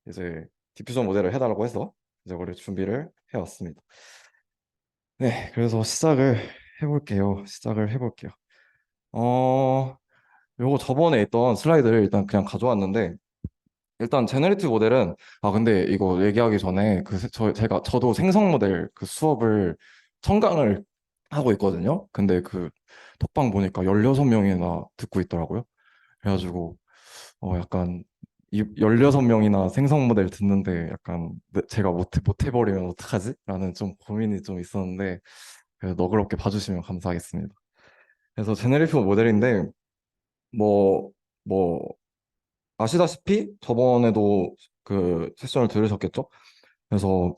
이제 디퓨전 모델을 해달라고 해서 이제 원래 준비를 해왔습니다. 네, 그래서 시작을 해볼게요. 어, 요거 저번에 있던 슬라이드를 일단 그냥 가져왔는데, 일단 제너레이티브 모델은, 근데 이거 얘기하기 전에 저도 생성 모델 그 수업을 청강을 하고 있거든요. 근데 그 톡방 보니까 16명이나 듣고 있더라고요. 그래가지고 약간 16명이나 생성 모델 듣는데 약간 제가 못 해버리면 어떡하지? 라는 좀 고민이 좀 있었는데, 그래서 너그럽게 봐주시면 감사하겠습니다. 그래서 제네리티브 모델인데, 뭐, 뭐, 아시다시피 저번에도 그 세션을 들으셨겠죠? 그래서,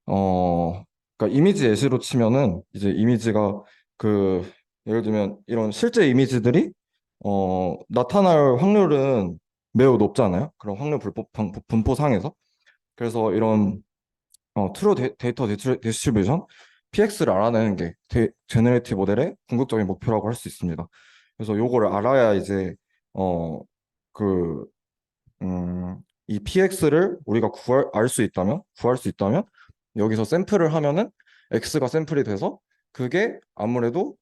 그러니까 이미지 예시로 치면은 이제 이미지가 그, 예를 들면 이런 실제 이미지들이 나타날 확률은 매우 높잖아요. 그런 확률 분포상에서. 그래서 이런 트루 데이터 디스트리뷰션 PX를 알아내는 게 제너레이티브 모델의 궁극적인 목표라고 할 수 있습니다. 그래서 요거를 알아야 이제 어 그 이 PX를 우리가 알 수 있다면 여기서 샘플을 하면은 X가 샘플이 돼서 그게 아무래도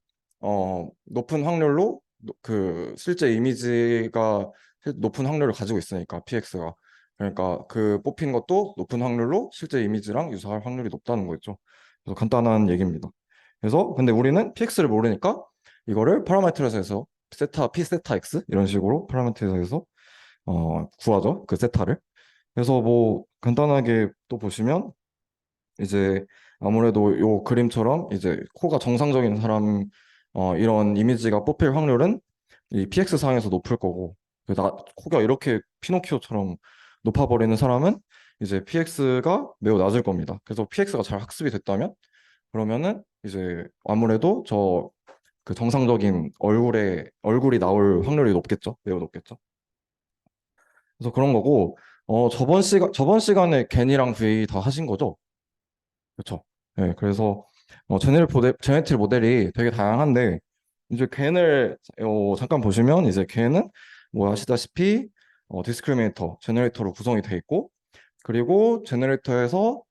높은 확률로 그 실제 이미지가 높은 확률을 가지고 있으니까 PX가, 그러니까 그 뽑힌 것도 높은 확률로 실제 이미지랑 유사할 확률이 높다는 거죠. 그래서 간단한 얘기입니다. 그래서 근데 우리는 PX를 모르니까 이거를 파라미터에서 해서 P 세타 X 이런 식으로 파라미터에서 해서 구하죠. 그 세타를. 그래서 뭐 간단하게 또 보시면 이제 아무래도 요 그림처럼 이제 코가 정상적인 사람, 이런 이미지가 뽑힐 확률은 이 PX 상에서 높을 거고, 코가 이렇게 피노키오처럼 높아버리는 사람은 이제 PX가 매우 낮을 겁니다. 그래서 PX가 잘 학습이 됐다면 그러면은 이제 아무래도 그 정상적인 얼굴이 나올 확률이 높겠죠. 매우 높겠죠. 그래서 그런 거고, 저번 시간에 겐이랑 V 다 하신 거죠? 그렇죠. 네, 그래서 제네티브 모델이 되게 다양한데, 이제 겐을 잠깐 보시면 이제 겐은 뭐 아시다시피 디스크리미네이터, 제너레이터로 구성이 돼 있고, 그리고 제너레이터에서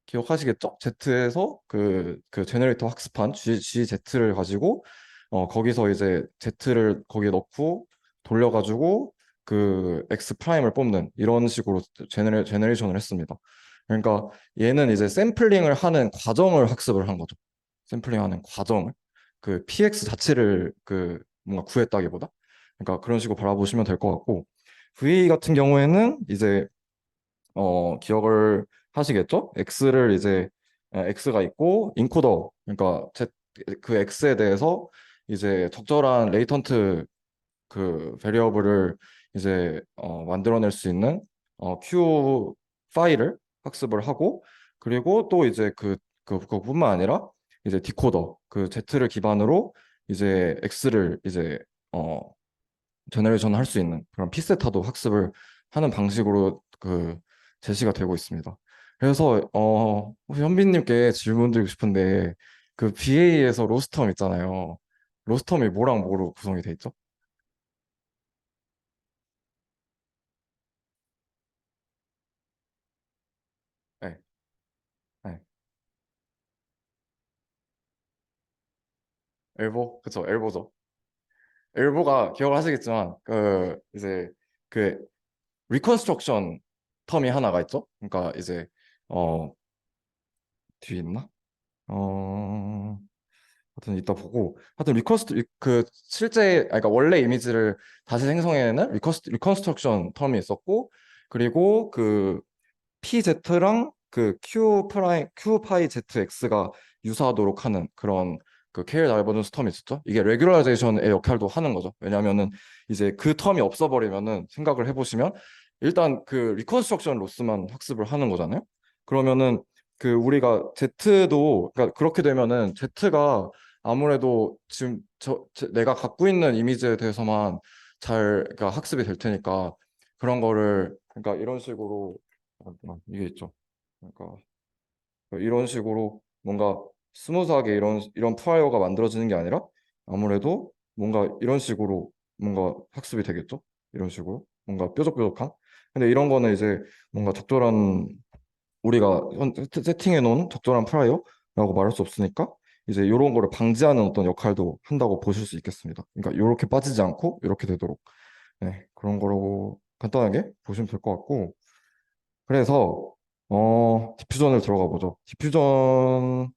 기억하시겠죠? Z에서 그 제너레이터 학습한 GZ를 가지고 거기서 이제 Z를 거기에 넣고 돌려가지고 그 X 프라임을 뽑는 이런 식으로 제너레이션을 했습니다. 그러니까 얘는 이제 샘플링을 하는 과정을 학습을 한 거죠. 샘플링하는 과정을, 그 PX 자체를 그 뭔가 구했다기보다, 그러니까 그런 식으로 바라보시면 될 것 같고, V 같은 경우에는 이제 기억을 하시겠죠? X가 있고 인코더, 그러니까 그 X에 대해서 이제 적절한 레이턴트 그 베리어블을 이제 만들어낼 수 있는 Q 파일을 학습을 하고, 그리고 또 이제 그뿐만 아니라 이제 디코더 그 Z를 기반으로 이제 X를 이제 어 제너레이션 할 수 있는 그런 피세타도 학습을 하는 방식으로 그 제시가 되고 있습니다. 그래서 혹시 현빈님께 질문 드리고 싶은데, 그 BA에서 로스텀 있잖아요. 로스텀이 뭐랑 뭐로 구성이 돼 있죠? 네, 네. 엘보, 그쵸, 엘보죠. 엘보가 기억하시겠지만 그 이제 그 리컨스트럭션 텀이 하나가 있죠. 그러니까 이제 어 뒤에 있나? 어 하여튼 이따 보고, 하여튼 그 실제 그러니까 원래 이미지를 다시 생성해내는 리컨스트럭션 텀이 있었고, 그리고 그 PZ랑 그 Q 파이 ZX가 유사하도록 하는 그런 그 KL 다이버전스 텀이 있었죠. 이게 레귤라이제이션의 역할도 하는 거죠. 왜냐하면은 이제 그 텀이 없어버리면은, 생각을 해보시면 일단 그 리컨스트럭션 로스만 학습을 하는 거잖아요. 그러면은 그 우리가 Z도, 그러니까 그렇게 되면은 Z가 아무래도 지금 내가 갖고 있는 이미지에 대해서만 그러니까 학습이 될 테니까, 그런 거를 그러니까 이런 식으로, 잠깐만, 이게 있죠. 그러니까 이런 식으로 뭔가 스무스하게 이런 프라이어가 만들어지는 게 아니라 아무래도 뭔가 이런 식으로 뭔가 학습이 되겠죠. 이런 식으로 뭔가 뾰족뾰족한. 근데 이런 거는 이제 뭔가 적절한 우리가 세팅해 놓은 적절한 프라이어라고 말할 수 없으니까 이제 이런 거를 방지하는 어떤 역할도 한다고 보실 수 있겠습니다. 그러니까 이렇게 빠지지 않고 이렇게 되도록 네, 그런 거라고 간단하게 보시면 될 것 같고 그래서 디퓨전을 들어가 보죠. 디퓨전은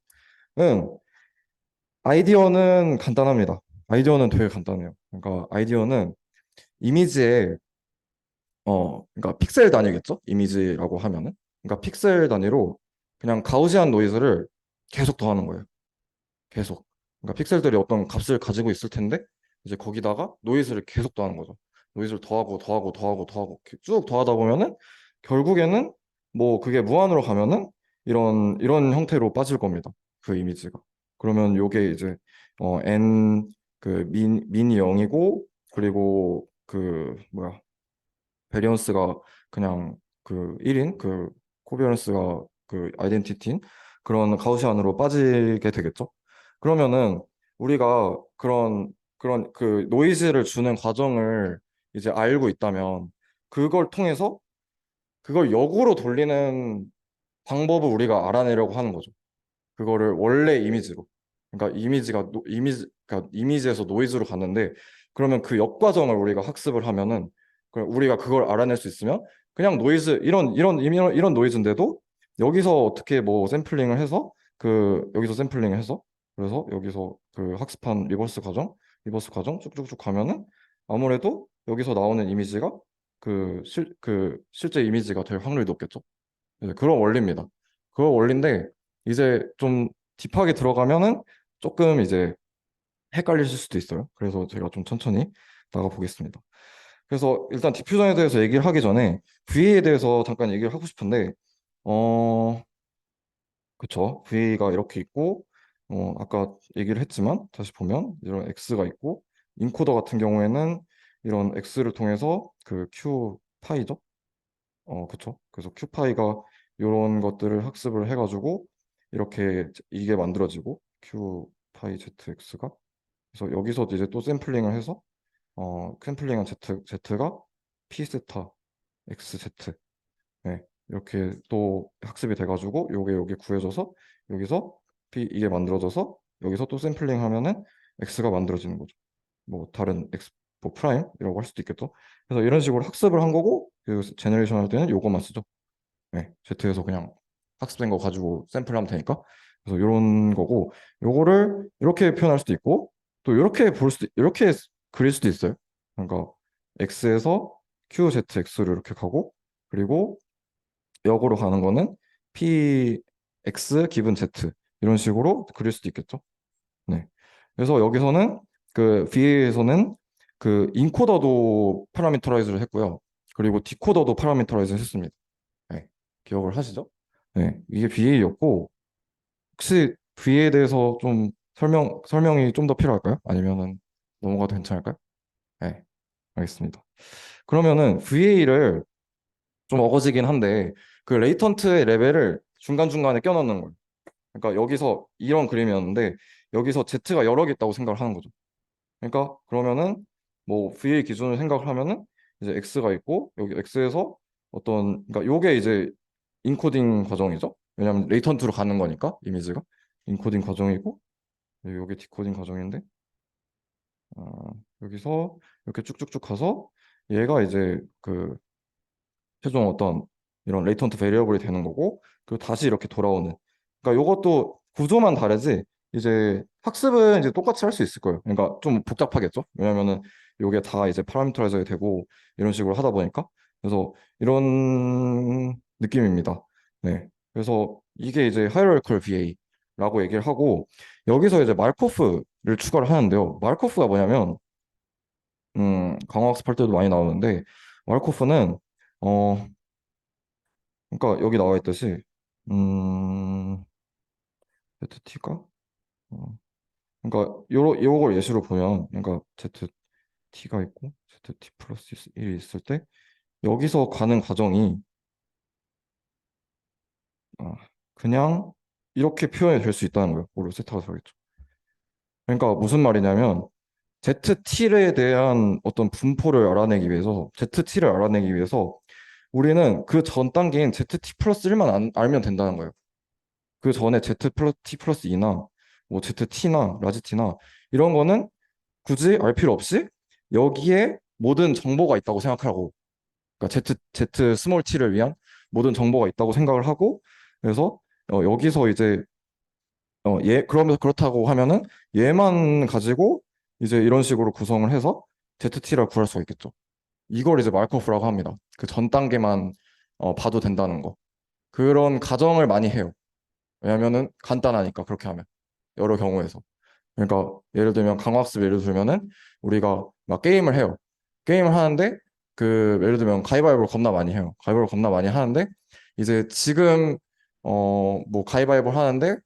아이디어는 간단합니다. 아이디어는 되게 간단해요. 그러니까 아이디어는 이미지에 그러니까 픽셀 단위겠죠? 이미지라고 하면은. 그러니까 픽셀 단위로 그냥 가우시안 노이즈를 계속 더하는 거예요. 계속. 그러니까 픽셀들이 어떤 값을 가지고 있을 텐데 이제 거기다가 노이즈를 계속 더하는 거죠. 노이즈를 더하고 더하고 더하고 더하고 이렇게 쭉 더하다 보면은 결국에는 뭐 그게 무한으로 가면은 이런 형태로 빠질 겁니다. 그 이미지가. 그러면 요게 이제 n 그 민이 0이고 그리고 그 뭐야 베리언스가 그냥 그 1인 그 코비어런스가 그 아이덴티티인 그런 가우시안으로 빠지게 되겠죠. 그러면은 우리가 그런 그 노이즈를 주는 과정을 이제 알고 있다면 그걸 통해서 그걸 역으로 돌리는 방법을 우리가 알아내려고 하는 거죠. 그거를 원래 이미지로. 그러니까 그러니까 이미지에서 노이즈로 갔는데 그러면 그 역과정을 우리가 학습을 하면은 우리가 그걸 알아낼 수 있으면 그냥 노이즈 이런 노이즈인데도 여기서 어떻게 뭐 샘플링을 해서 여기서 샘플링을 해서 그래서 여기서 그 학습한 리버스 과정 쭉쭉쭉 가면은 아무래도 여기서 나오는 이미지가 그 실제 이미지가 될 확률이 높겠죠. 네, 그런 원리입니다. 그런 원리인데 이제 좀 딥하게 들어가면은 조금 이제 헷갈리실 수도 있어요. 그래서 제가 좀 천천히 나가 보겠습니다. 그래서 일단 디퓨전에 대해서 얘기를 하기 전에 VA에 대해서 잠깐 얘기를 하고 싶은데 어 그쵸. VA가 이렇게 있고 아까 얘기를 했지만 다시 보면 이런 X가 있고 인코더 같은 경우에는 이런 X를 통해서 그 Q 파이죠. 그쵸. 그래서 큐파이가 이런 것들을 학습을 해가지고 이렇게 이게 만들어지고 큐파이 ZX가 그래서 여기서 이제 또 샘플링을 해서 샘플링한 Z가 P 세타 XZ 네, 이렇게 또 학습이 돼가지고 요게 여기 구해져서 여기서 이게 만들어져서 여기서 또 샘플링 하면은 X가 만들어지는 거죠. 뭐 다른 X 뭐 프라임이라고 할 수도 있겠죠. 그래서 이런 식으로 학습을 한 거고 그 제너레이션 할 때는 요거만 쓰죠. 네, Z에서 그냥 학습된 거 가지고 샘플하면 되니까. 그래서 이런 거고, 요거를 이렇게 표현할 수도 있고, 또 이렇게 그릴 수도 있어요. 그러니까 X에서 QZX를 이렇게 가고, 그리고 역으로 가는 거는 PX 기분 Z 이런 식으로 그릴 수도 있겠죠. 네. 그래서 여기서는 그 VA에서는 그 인코더도 파라미터라이즈를 했고요. 그리고 디코더도 파라미터라이즈를 했습니다. 네, 기억을 하시죠? 네, 이게 VA였고 혹시 VA에 대해서 좀 설명이 좀 더 필요할까요? 아니면은 넘어가도 괜찮을까요? 네, 알겠습니다. 그러면은 VA를 좀 어거지긴 한데 그 레이턴트의 레벨을 중간중간에 껴넣는 거예요. 그러니까 여기서 이런 그림이었는데 여기서 Z가 여러 개 있다고 생각을 하는 거죠. 그러니까 그러면은 뭐 VA 기준을 생각을 하면은 이제 X가 있고 여기 X에서 그러니까 요게 이제 인코딩 과정이죠. 왜냐하면 레이턴트로 가는 거니까 이미지가 인코딩 과정이고 요게 디코딩 과정인데 여기서 이렇게 쭉쭉쭉 가서 얘가 이제 그 최종 어떤 이런 레이턴트 베리어블이 되는 거고 그리고 다시 이렇게 돌아오는 그러니까 요것도 구조만 다르지 이제 학습은 이제 똑같이 할 수 있을 거예요. 그러니까 좀 복잡하겠죠. 왜냐면은 요게 다 이제 파라미터라이저가 되고 이런 식으로 하다 보니까 그래서 이런 느낌입니다. 네. 그래서 이게 이제 하이라르컬 VA라고 얘기를 하고 여기서 이제 마르코프를 추가를 하는데요. 마르코프가 뭐냐면 강화학습할 때도 많이 나오는데 마르코프는 어 그러니까 여기 나와 있듯이 음 ZT가 그러니까 요걸 예시로 보면 그러니까 ZT가 있고 ZT 플러스 1이 있을 때 여기서 가는 과정이 아, 그냥 이렇게 표현이 될 수 있다는 거예요. 뭘로 세타가 들어겠죠. 그러니까 무슨 말이냐면 ZT에 대한 어떤 분포를 알아내기 위해서 ZT를 알아내기 위해서 우리는 그 전 단계인 ZT 플러스 1만 알면 된다는 거예요. 그 전에 Z 플러스 T 플러스 2나 뭐 ZT나 라지 T나 이런 거는 굳이 알 필요 없이 여기에 모든 정보가 있다고 생각하고, 그러니까 Z 스몰 t를 위한 모든 정보가 있다고 생각을 하고, 그래서 여기서 이제 그러면서 그렇다고 하면은 얘만 가지고 이제 이런 식으로 구성을 해서 ZT를 구할 수가 있겠죠. 이걸 이제 마르코프라고 합니다. 그 전 단계만 봐도 된다는 거. 그런 가정을 많이 해요. 왜냐면은 간단하니까 그렇게 하면 여러 경우에서. 그러니까 예를 들면 강화학습 예를 들면은 우리가 막 게임을 해요. 게임을 하는데 그 예를 들면 가위바위보를 겁나 많이 해요. 가위바위보를 겁나 많이 하는데 이제 지금 뭐 가위바위보를 하는데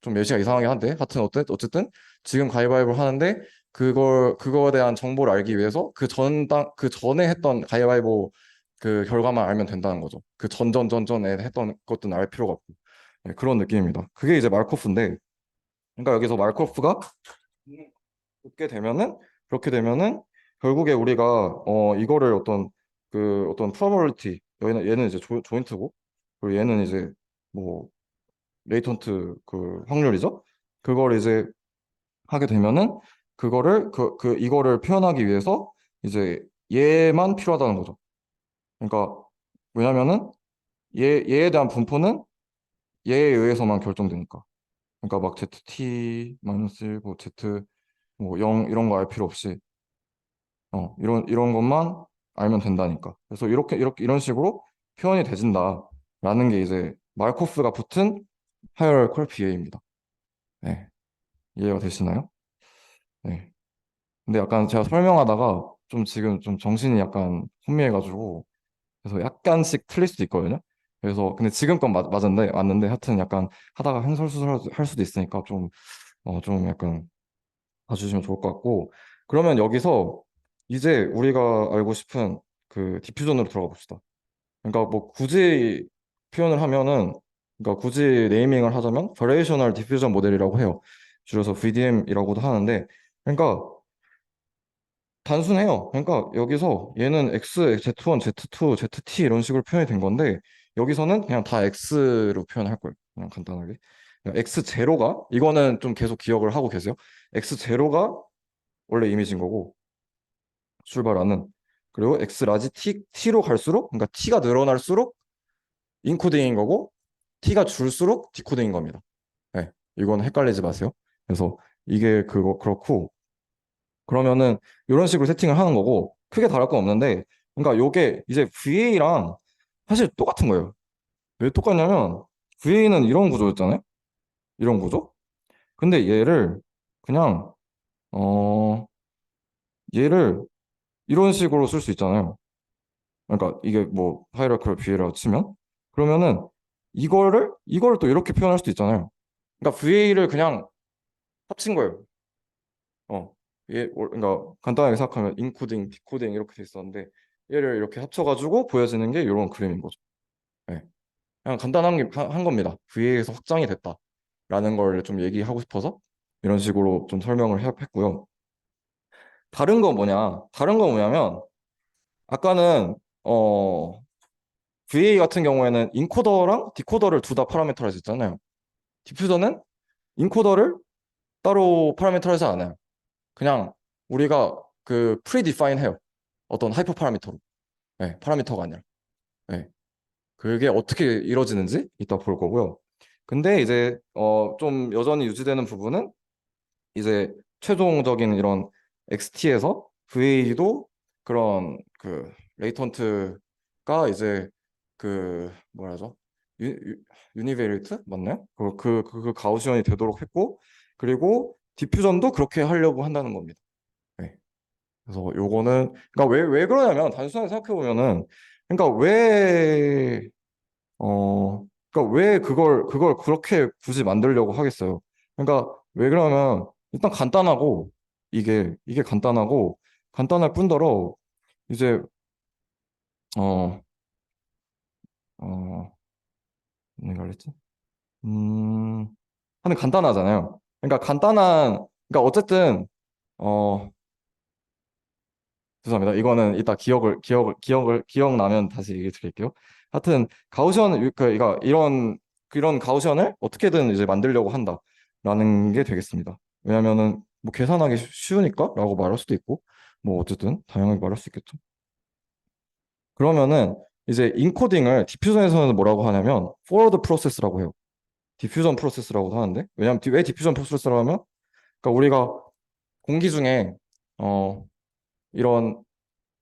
좀 예시가 이상하게 한데 하여튼 어쨌든 지금 가위바위보를 하는데 그거에 대한 정보를 알기 위해서 그 전에 했던 가위바위보 그 결과만 알면 된다는 거죠. 그 전전전전에 했던 것들은 알 필요가 없고. 네, 그런 느낌입니다. 그게 이제 마르코프인데, 그러니까 여기서 마르코프가 그렇게 되면은 결국에 우리가 이거를 어떤 프로버빌리티, 얘는 이제 조인트고, 그리고 얘는 이제 뭐 레이턴트 그 확률이죠. 그걸 이제 하게 되면은 이거를 표현하기 위해서 이제 얘만 필요하다는 거죠. 그러니까 왜냐면은 얘에 대한 분포는 얘에 의해서만 결정되니까. 그러니까 막 ZT 마이너스 1, 뭐 Z 뭐 0 이런 거 알 필요 없이 이런 것만 알면 된다니까. 그래서 이런 식으로 표현이 되진다라는 게 이제 마르코프가 붙은 하이어라키컬 비례입니다. 네, 이해가 되시나요? 네. 근데 약간 제가 설명하다가 좀 지금 좀 정신이 약간 혼미해가지고 그래서 약간씩 틀릴 수도 있거든요. 그래서 근데 지금 건 맞는데 하여튼 약간 하다가 횡설수설 할 수도 있으니까 좀 약간 봐주시면 좋을 것 같고, 그러면 여기서 이제 우리가 알고 싶은 그 디퓨전으로 들어가 봅시다. 그러니까 뭐 굳이 표현을 하면은, 그러니까 굳이 네이밍을 하자면 Variational Diffusion 모델이라고 해요. 줄여서 VDM이라고도 하는데, 그러니까 단순해요. 그러니까 여기서 얘는 X, Z1, Z2, ZT 이런 식으로 표현이 된 건데, 여기서는 그냥 다 X로 표현할 거예요. 그냥 간단하게. X0가, 이거는 좀 계속 기억을 하고 계세요. X0가 원래 이미지인 거고, 출발하는. 그리고 X 라지 T로 갈수록, 그러니까 T가 늘어날수록 인코딩인 거고, T가 줄수록 디코딩인 겁니다. 네, 이건 헷갈리지 마세요. 그래서 이게 그렇고, 그러면은 이런 식으로 세팅을 하는 거고 크게 다를 건 없는데, 그러니까 요게 이제 VA랑 사실 똑같은 거예요. 왜 똑같냐면 VA는 이런 구조였잖아요. 이런 구조. 근데 그냥 어 얘를 이런 식으로 쓸 수 있잖아요. 그러니까 이게 뭐 하이라키컬 VA라고 치면, 그러면은 이거를 또 이렇게 표현할 수도 있잖아요. 그러니까 VA를 그냥 합친 거예요. 어, 그러니까 간단하게 생각하면 인코딩, 디코딩 이렇게 돼 있었는데 얘를 이렇게 합쳐가지고 보여지는 게 이런 그림인 거죠. 네. 그냥 간단한 한 겁니다. VA에서 확장이 됐다라는 걸 좀 얘기하고 싶어서 이런 식으로 좀 설명을 했고요. 다른 거 뭐냐? 다른 거 뭐냐면 아까는 VA 같은 경우에는 인코더랑 디코더를 둘 다 파라미터라이즈 했잖아요. 디퓨저는 인코더를 따로 파라미터라이즈 안 해요. 그냥 우리가 그 프리디파인 해요. 어떤 하이퍼 파라미터로. 네, 파라미터가 아니라. 네. 그게 어떻게 이루어지는지 이따 볼 거고요. 근데 이제 좀 여전히 유지되는 부분은 이제 최종적인 이런 XT에서 VA도 그런 그 레이턴트가 이제 그 뭐라 하죠? 유니베리트 맞나요? 그 가우시언이 되도록 했고, 그리고 디퓨전도 그렇게 하려고 한다는 겁니다. 네. 그래서 요거는 그러니까 왜 그러냐면 단순하게 생각해 보면은, 그러니까 그러니까 왜 그걸 그렇게 굳이 만들려고 하겠어요. 그러니까 왜 그러면 일단 간단하고, 이게 간단할 뿐더러 이제 어 내가 그랬지? 음 하는 간단하잖아요. 그러니까 어쨌든 어 죄송합니다. 이거는 이따 기억나면 다시 얘기 드릴게요. 하여튼, 그러니까 이런 가우시언을 어떻게든 이제 만들려고 한다라는 게 되겠습니다. 왜냐면은, 뭐 계산하기 쉬우니까? 라고 말할 수도 있고, 뭐 어쨌든, 다양하게 말할 수 있겠죠. 그러면은, 이제 인코딩을 디퓨전에서는 뭐라고 하냐면, forward process라고 해요. 디퓨전 프로세스라고도 하는데, 왜냐면, 왜 디퓨전 프로세스라고 하면, 그러니까 우리가 공기 중에, 어, 이런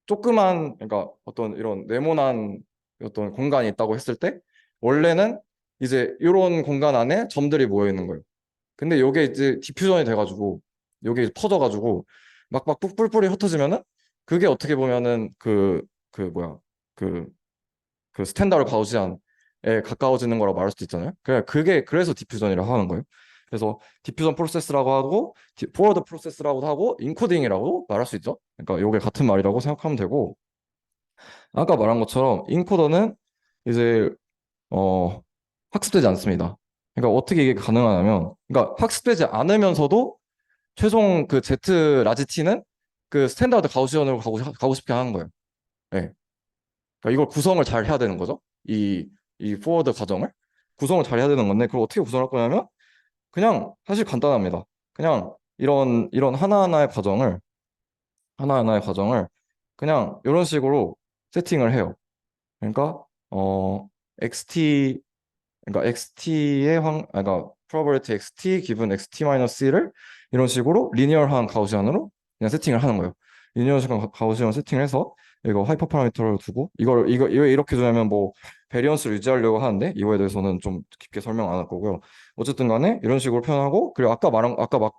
그러니까 어떤 이런 네모난 어떤 공간이 있다고 했을 때 원래는 이제 이런 공간 안에 점들이 모여 있는 거예요. 근데 요게 이제 디퓨전이 돼가지고 요게 이제 퍼져가지고 막막 뿔뿔이 흩어지면은 그게 어떻게 보면은 그 뭐야 그 그 스탠다드 가우시안에 가까워지는 거라고 말할 수도 있잖아요. 그게 그래서 디퓨전이라고 하는 거예요. 그래서 디퓨전 프로세스라고 하고 포워드 프로세스라고도 하고 인코딩이라고 말할 수 있죠. 그러니까 요게 같은 말이라고 생각하면 되고 아까 말한 것처럼 인코더는 이제 어 학습되지 않습니다. 그러니까 어떻게 이게 가능하냐면 그러니까 학습되지 않으면서도 최종 그 Z 라지 T는 그 스탠다드 가우시언으로 가고 싶게 하는 거예요. 네. 그러니까 이걸 구성을 잘 해야 되는 거죠. 이 포워드 과정을 구성을 잘 해야 되는 건데 그걸 어떻게 구성할 거냐면 그냥 사실 간단합니다. 그냥 이런 하나하나의 과정을 그냥 이런 식으로 세팅을 해요. 그러니까 xt 그러니까 그러니까 probability xt 기분 xt-c를 이런 식으로 리니어한 가우시안으로 그냥 세팅을 하는 거예요. 리니어한 가우시안 세팅을 해서 이거 하이퍼 파라미터를 두고 이거 이렇게 두면 뭐 베리언스를 유지하려고 하는데 이거에 대해서는 좀 깊게 설명 안 할 거고요. 어쨌든 간에 이런 식으로 표현하고 그리고 아까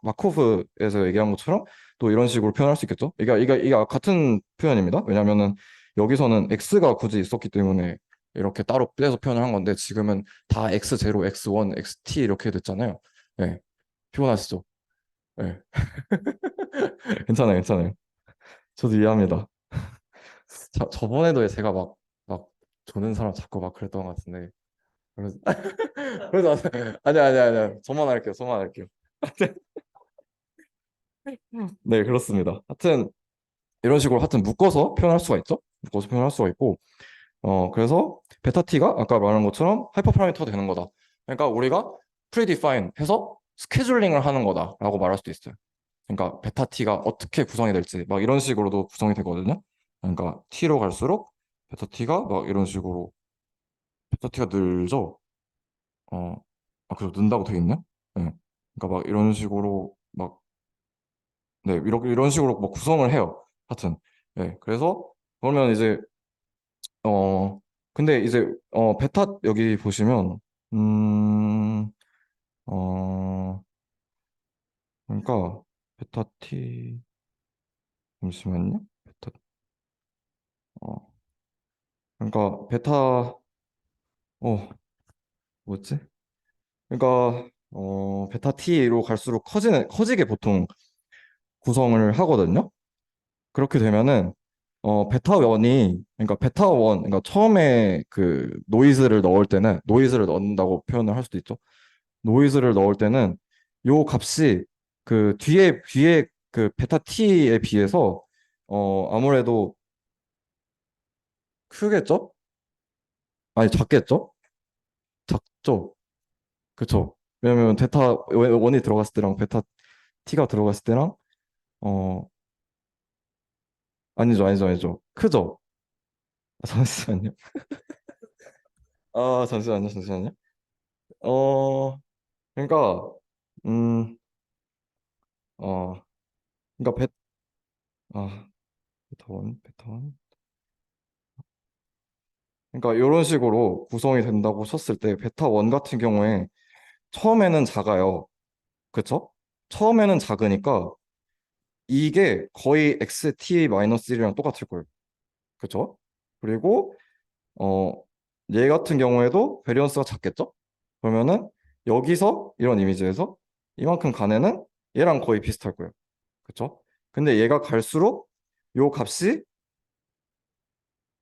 마코프에서 얘기한 것처럼 또 이런 식으로 표현할 수 있겠죠. 이게 같은 표현입니다. 왜냐면은 여기서는 x가 굳이 있었기 때문에 이렇게 따로 떼서 표현을 한 건데 지금은 다 x0, x1, xt 이렇게 됐잖아요. 네. 피곤하시죠? 네. 괜찮아요, 괜찮아요. 저도 이해합니다. 저번에도 제가 막 조는 사람 잡고 막 그랬던 것 같은데. 그래서, 그래서 아니야. 저만 할게요, 저만 할게요. 네, 그렇습니다. 하여튼, 이런 식으로 하여튼 묶어서 표현할 수가 있죠? 묶어서 표현할 수가 있고, 그래서 베타 t가 아까 말한 것처럼 하이퍼 파라미터가 되는 거다. 그러니까 우리가 프리디파인 해서 스케줄링을 하는 거다라고 말할 수도 있어요. 그러니까 베타 t가 어떻게 구성이 될지 막 이런 식으로도 구성이 되거든요. 그러니까 t로 갈수록 베타 t가 막 이런 식으로 베타 t가 늘죠. 어, 그래서 는다고 되어 있네. 네. 그러니까 막 이런 식으로 막 네, 이런 식으로 막 구성을 해요. 하여튼. 네. 그래서 그러면 이제 어 근데 이제 베타 여기 보시면 음 어 그러니까 베타 t 잠시만요. 베타 어 그러니까 베타 뭐지? 그러니까 베타 t로 갈수록 커지게 보통 구성을 하거든요. 그렇게 되면은 베타 1이 그러니까 베타 1 그러니까 처음에 그 노이즈를 넣는다고 표현을 할 수도 있죠. 노이즈를 넣을 때는 요 값이 그 뒤에 그 베타 t에 비해서 아무래도 크겠죠? 아니 작겠죠? 작죠? 그쵸? 왜냐면 베타 1이 들어갔을 때랑 베타 t가 들어갔을 때랑 어 아니죠. 크죠? 잠시만요. 잠시만요. 어, 그러니까, 음, 어, 그러니까 베타 원. 그러니까 이런 식으로 구성이 된다고 쳤을 때 베타 원 같은 경우에 처음에는 작아요. 그쵸? 처음에는 작으니까 이게 거의 xt-1이랑 똑같을 거예요. 그쵸? 그리고 어, 얘 같은 경우에도 베리언스가 작겠죠? 그러면은 여기서 이런 이미지에서 이만큼 간에는 얘랑 거의 비슷할 거예요. 그쵸? 근데 얘가 갈수록 요 값이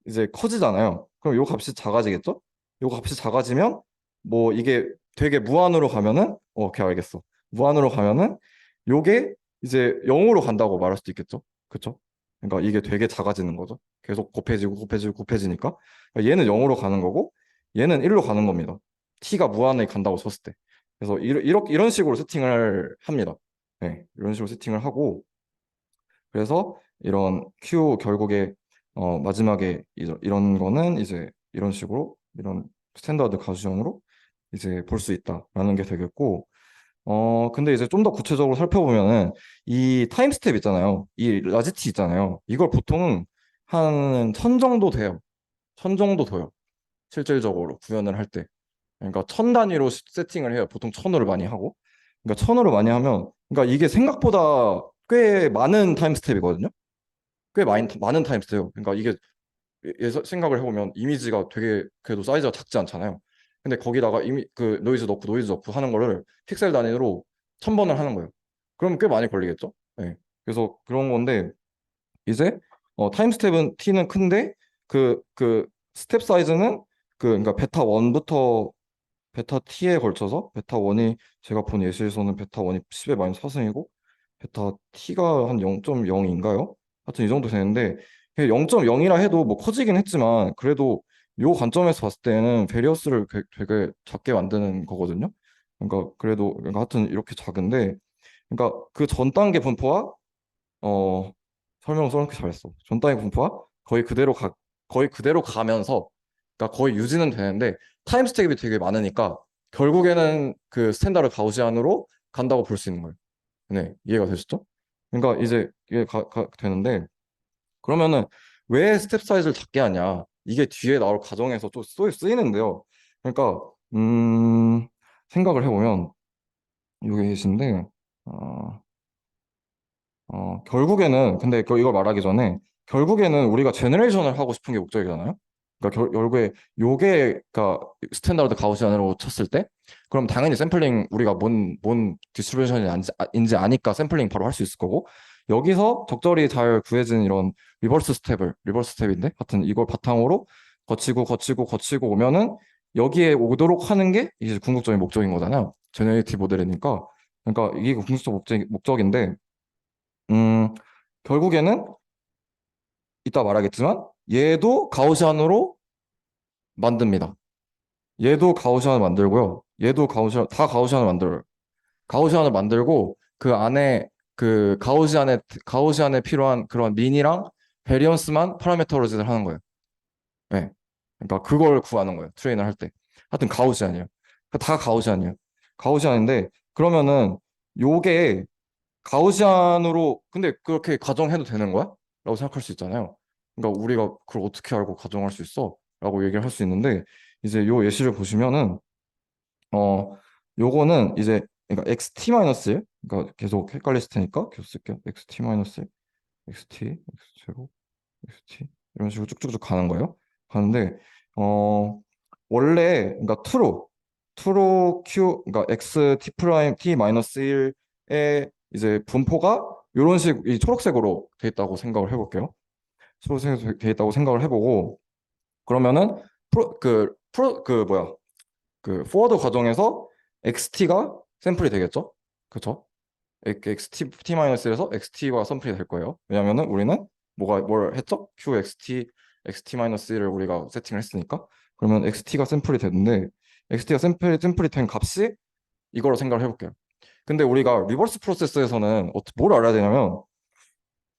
이제 커지잖아요. 그럼 요 값이 작아지겠죠? 요 값이 작아지면 뭐 이게 되게 무한으로 가면은 오케이 알겠어. 무한으로 가면은 요게 이제 0으로 간다고 말할 수도 있겠죠? 그쵸? 그러니까 이게 되게 작아지는 거죠. 계속 곱해지고 곱해지고 곱해지니까. 그러니까 얘는 0으로 가는 거고 얘는 1로 가는 겁니다. t가 무한에 간다고 쳤을 때. 그래서 이런 식으로 세팅을 합니다. 네, 이런 식으로 세팅을 하고 그래서 이런 q 결국에 마지막에 이런 거는 이제 이런 식으로 이런 스탠다드 가우시언으로 이제 볼 수 있다라는 게 되겠고 근데 이제 좀 더 구체적으로 살펴보면은 이 타임 스텝 있잖아요. 이 라지티 있잖아요. 이걸 보통 한 1000 정도 돼요. 1000 정도 둬요. 실질적으로 구현을 할 때. 그러니까 1000 단위로 세팅을 해요. 보통 1000으로 많이 하고. 그러니까 1000으로 많이 하면 그러니까 이게 생각보다 꽤 많은 타임 스텝이거든요. 꽤 많은 타임 스텝이에요. 그러니까 이게 생각을 해보면 이미지가 되게 그래도 사이즈가 작지 않잖아요. 근데 거기다가 이미 그 노이즈 넣고 하는 거를 픽셀 단위로 1000번을 하는 거예요. 그러면 꽤 많이 걸리겠죠? 네. 그래서 그런 건데 이제 타임 스텝은 t는 큰데 그 스텝 사이즈는 그러니까 베타 1부터 베타 t에 걸쳐서 베타 1이 제가 본 예시에서는 베타 1이 10의 마이너스 4승이고 베타 t가 한 0.0인가요? 하여튼 이 정도 되는데 0.0이라 해도 뭐 커지긴 했지만 그래도 요 관점에서 봤을 때는 베리어스를 되게 작게 만드는 거거든요. 그러니까 그래도 그러니까 하여튼 이렇게 작은데 그러니까 그 전 단계 분포와 어 설명을 써놓기 잘했어. 전 단계 분포와 거의 그대로 가면서 그러니까 거의 유지는 되는데 타임 스텝이 되게 많으니까 결국에는 그 스탠다드 가우시안으로 간다고 볼 수 있는 거예요. 네, 이해가 되시죠? 그러니까 이제 이게 되는데 그러면은 왜 스텝 사이즈를 작게 하냐? 이게 뒤에 나올 과정에서 또 쓰이는데요. 그러니까 생각을 해보면 이게 계신데 어, 결국에는 근데 이걸 말하기 전에 결국에는 우리가 제너레이션을 하고 싶은 게 목적이잖아요. 그러니까 결국에 요게 그러니까 스탠다드 가우시안으로 쳤을 때 그럼 당연히 샘플링 우리가 뭔 디스트리뷰션인지 아니까 샘플링 바로 할 수 있을 거고 여기서 적절히 잘 구해진 이런 리버스 스텝인데 하여튼 이걸 바탕으로 거치고 오면은 여기에 오도록 하는 게 이제 궁극적인 목적인 거잖아요. 제너레이티브 모델이니까 그러니까 이게 궁극적 목적인데 음, 결국에는 이따 말하겠지만 얘도 가우시안으로 만듭니다. 얘도 가우시안을 만들고요. 얘도 다 가우시안을 만들어요. 가우시안을 만들고 그 안에 그 가우시안에 필요한 그런 민이랑 베리언스만 파라메터로짓을 하는 거예요. 네. 그러니까 그걸 구하는 거예요. 트레이닝을 할 때. 하여튼 가우시안이에요. 그러니까 다 가우시안이에요. 가우시안인데 그러면은 요게 가우시안으로 근데 그렇게 가정해도 되는 거야? 라고 생각할 수 있잖아요. 그러니까 우리가 그걸 어떻게 알고 가정할 수 있어? 라고 얘기를 할 수 있는데 이제 요 예시를 보시면은 어 요거는 이제 그러니까 xt 마이너스 그러니까 계속 헷갈리실 테니까 계속 쓸게요. xt 마이너스 xt x제곱 xt 이런 식으로 쭉쭉쭉 가는 거예요. 가는데 어 원래 그러니까 true 그러니까 x t 프라임 t 마이너스 1의 이제 분포가 이런 이 초록색으로 돼 있다고 생각을 해볼게요. 초록색으로 돼 있다고 생각을 해보고 그러면은 그 뭐야 그 포워드 과정에서 xt가 샘플이 되겠죠? 그쵸? xt 마이너스 1에서 xt가 샘플이 될 거예요. 왜냐면은 우리는 뭘 했죠? xt 마이너스 1을 우리가 세팅을 했으니까 그러면 xt가 샘플이 되는데 xt가 샘플이 된 값이 이거로 생각을 해볼게요. 근데 우리가 리버스 프로세스에서는 뭘 알아야 되냐면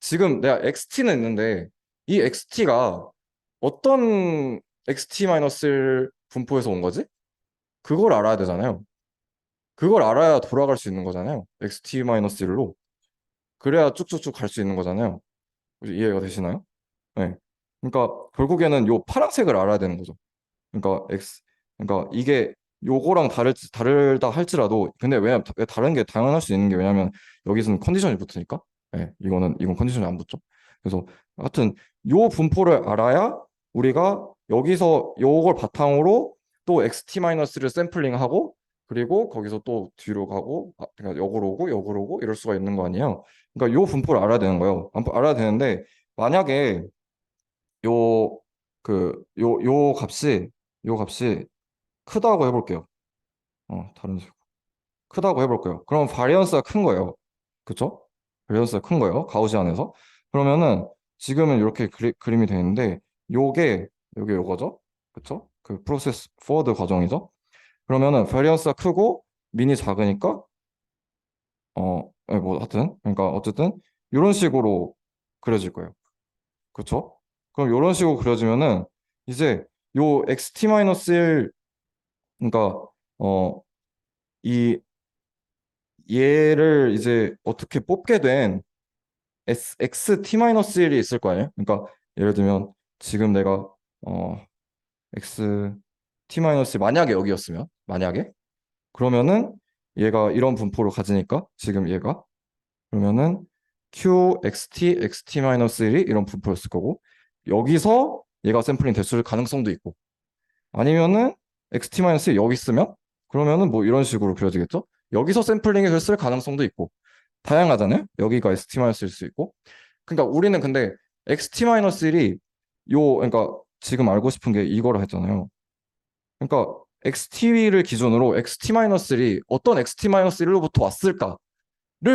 지금 내가 XT는 있는데 이 XT가 어떤 XT-1 분포에서 온 거지? 그걸 알아야 되잖아요. 그걸 알아야 돌아갈 수 있는 거잖아요. XT-1로. 그래야 쭉쭉쭉 갈 수 있는 거잖아요. 혹시 이해가 되시나요? 네. 그러니까 결국에는 요 파란색을 알아야 되는 거죠. 그러니까 그러니까 이게 요거랑 다르다 할지라도 근데 왜 다른 게 당연할 수 있는 게 왜냐면 여기서는 컨디션이 붙으니까 이건 컨디션이 안 붙죠. 그래서 하여튼 요 분포를 알아야 우리가 여기서 요걸 바탕으로 또 xt-를 샘플링하고 그리고 거기서 또 뒤로 가고 그러니까 역으로 오고 이럴 수가 있는 거 아니에요. 그러니까 요 분포를 알아야 되는 거예요. 알아야 되는데 만약에 요 요 값이 크다고 해볼게요. 다른 식으로. 크다고 해볼게요. 그럼 바리언스가 큰 거예요. 그쵸? 바리언스가 큰 거예요. 가우시안에서. 그러면은 지금은 이렇게 그림이 되는데 요게 요게 요거죠. 그쵸? 그 프로세스 포워드 과정이죠. 그러면은 베리언스가 크고 민이 작으니까 뭐 하여튼 그러니까 어쨌든 이런 식으로 그려질 거예요. 그쵸? 그럼 이런 식으로 그려지면은 이제 요 xt-1 그러니까 어 이 얘를 이제 어떻게 뽑게 된 xt-1이 있을 거 아니에요? 그러니까 예를 들면 지금 내가 어 xt-1 만약에 여기였으면 만약에 그러면은 얘가 이런 분포를 가지니까 지금 얘가 그러면은 qxt xt-1이 이런 분포였을 거고 여기서 얘가 샘플링 됐을 가능성도 있고 아니면은 xt-1 여기 있으면 그러면은 뭐 이런 식으로 그려지겠죠? 여기서 샘플링이 됐을 가능성도 있고 다양하잖아요. 여기가 xt-1일 수 있고 그러니까 우리는 근데 xt-1이 그러니까 지금 알고 싶은 게 이거라 했잖아요. 그러니까 XT를 기준으로 XT-1이 어떤 XT-1로부터 왔을까를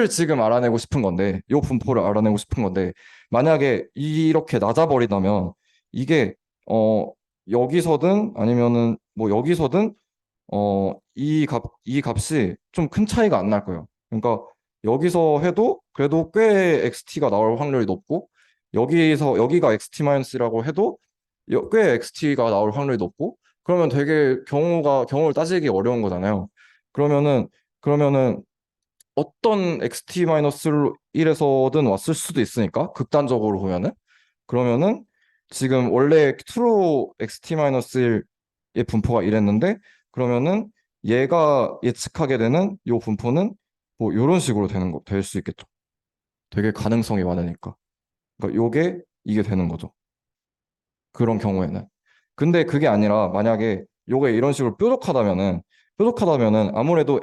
지금 알아내고 싶은 건데, 이 분포를 알아내고 싶은 건데, 만약에 이렇게 낮아버리다면 이게 어 여기서든 아니면은 뭐 여기서든 이 값이 좀 큰 차이가 안 날 거예요. 그러니까 여기서 해도 그래도 꽤 XT가 나올 확률이 높고 여기가 XT-라고 해도 꽤 XT가 나올 확률이 높고 그러면 되게 경우를 따지기 어려운 거잖아요. 그러면은 그러면은 어떤 XT-1에서든 왔을 수도 있으니까 극단적으로 보면은 그러면은 지금 원래 true XT-1의 분포가 이랬는데 그러면은 얘가 예측하게 되는 요 분포는 뭐 이런 식으로 될 수 있겠죠. 되게 가능성이 많으니까. 그러니까 요게 이게 되는 거죠. 그런 경우에는. 근데 그게 아니라 만약에 요게 이런 식으로 뾰족하다면은 아무래도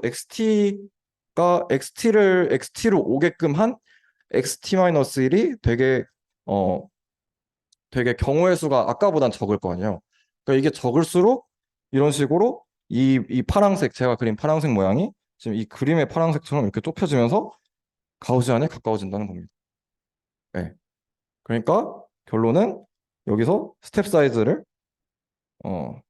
XT로 오게끔 한 XT-1이 어 되게 경우의 수가 아까보단 적을 거 아니에요. 그러니까 이게 적을수록 이런 식으로 이 파란색 제가 그린 파란색 모양이 지금 이 그림의 파란색처럼 이렇게 좁혀지면서 가우지안에 가까워진다는 겁니다. 네. 그러니까 결론은 여기서 스텝 사이즈를 어,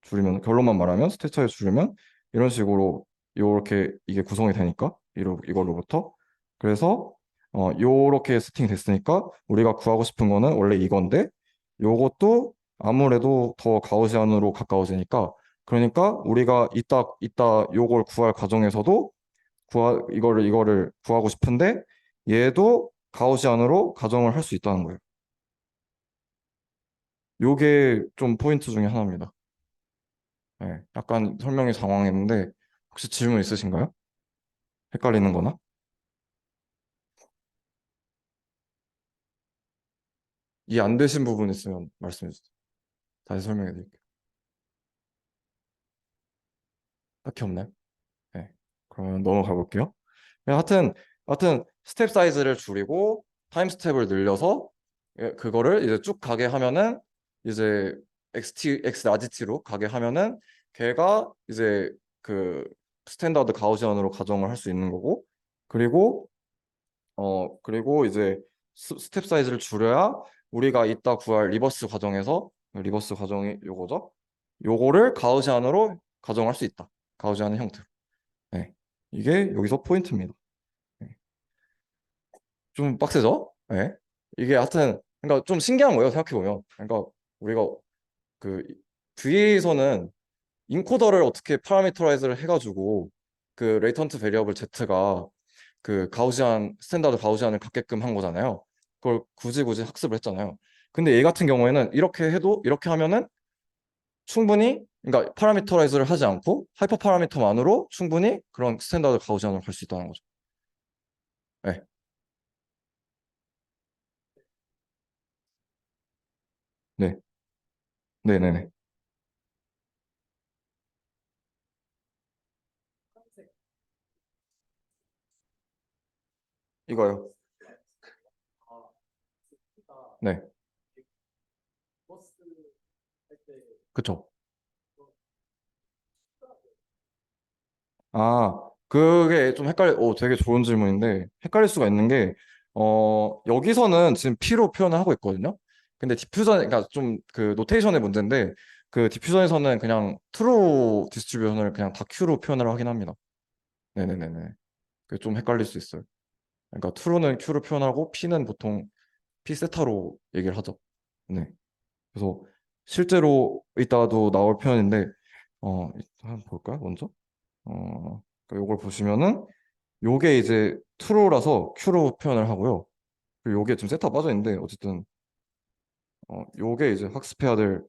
줄이면 결론만 말하면 스텝 사이즈 줄이면 이런 식으로 요렇게 이게 구성이 되니까 이걸로부터 그래서 요렇게 세팅이 됐으니까 우리가 구하고 싶은 거는 원래 이건데 요것도 아무래도 더 가우시안으로 가까워지니까 그러니까 우리가 이따 요걸 구할 과정에서도 이거를 구하고 싶은데 얘도 가우시안으로 가정을 할 수 있다는 거예요. 요게 좀 포인트 중에 하나입니다. 네, 약간 설명이 장황했는데 혹시 질문 있으신가요? 헷갈리는 거나? 이해 안 되신 부분 있으면 말씀해 주세요. 다시 설명해 드릴게요. 딱히 없나요? 네. 그러면 넘어가 볼게요. 네, 하여튼 스텝 사이즈를 줄이고 타임 스텝을 늘려서 그거를 이제 쭉 가게 하면은 이제 X 라지 T로 가게 하면은 걔가 이제 그 스탠다드 가우시안으로 가정을 할 수 있는 거고 그리고 그리고 이제 스텝 사이즈를 줄여야 우리가 이따 구할 리버스 과정이 요거죠. 요거를 가우시안으로 가정할 수 있다. 가우시안의 형태로. 네. 이게 여기서 포인트입니다. 네. 좀 빡세죠? 네. 이게 하여튼 그러니까 좀 신기한 거예요. 생각해 보면. 그러니까 우리가 그 V에서는 인코더를 어떻게 파라미터라이즈를 해가지고 그 레이턴트 베리어블 Z가 그 스탠다드 가우시안을 갖게끔 한 거잖아요. 그걸 굳이 학습을 했잖아요. 근데 얘 같은 경우에는 이렇게 하면은 충분히 그러니까 파라미터라이즈를 하지 않고 하이퍼 파라미터만으로 충분히 그런 스탠다드 가우시안을 갈 수 있다는 거죠. 네, 네, 네, 네, 네. 이거요. 네, 그쵸. 그게 좀 되게 좋은 질문인데 헷갈릴 수가 있는 게 여기서는 지금 P로 표현을 하고 있거든요. 근데 디퓨전, 그러니까 좀 그 노테이션의 문제인데, 그 디퓨전에서는 그냥 트루 디스트리뷰션을 그냥 다 Q로 표현을 하긴 합니다. 네네네네. 그게 좀 헷갈릴 수 있어요. 그러니까 true는 Q로 표현하고 P는 보통 P 세타로 얘기를 하죠. 네. 그래서 실제로 이따가도 나올 표현인데, 한번 볼까요? 먼저. 그러니까 요걸 보시면은 요게 이제 true라서 Q로 표현을 하고요. 그리고 요게 지금 세타 빠져 있는데 어쨌든 요게 이제 학습해야 될,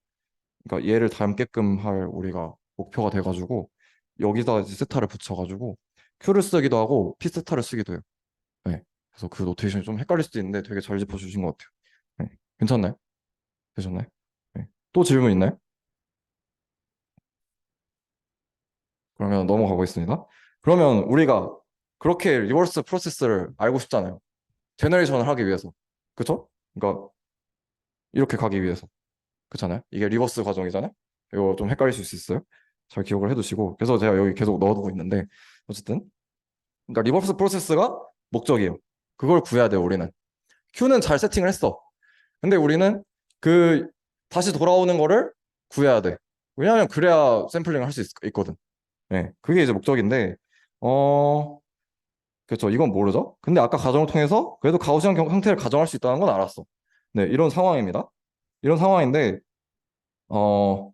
그러니까 얘를 닮게끔 할 우리가 목표가 돼가지고 여기다 이제 세타를 붙여가지고 Q를 쓰기도 하고 P 세타를 쓰기도 해요. 네. 그래서 그 노테이션이 좀 헷갈릴 수도 있는데 되게 잘 짚어주신 것 같아요. 네. 괜찮나요? 되셨나요? 네. 또 질문 있나요? 그러면 넘어가 보겠습니다. 그러면 우리가 그렇게 리버스 프로세스를 알고 싶잖아요. 제너레이션을 하기 위해서. 그쵸? 그러니까 이렇게 가기 위해서. 그렇잖아요. 이게 리버스 과정이잖아요. 이거 좀 헷갈릴 수 있어요. 잘 기억을 해두시고. 그래서 제가 여기 계속 넣어두고 있는데 어쨌든 그러니까 리버스 프로세스가 목적이에요. 그걸 구해야 돼요, 우리는. Q는 잘 세팅을 했어. 근데 우리는 그 다시 돌아오는 거를 구해야 돼. 왜냐하면 그래야 샘플링을 할 수 있거든. 네, 그게 이제 목적인데, 어, 그렇죠. 이건 모르죠. 근데 아까 가정을 통해서 그래도 가우시안 형태를 가정할 수 있다는 건 알았어. 네, 이런 상황입니다. 이런 상황인데, 어,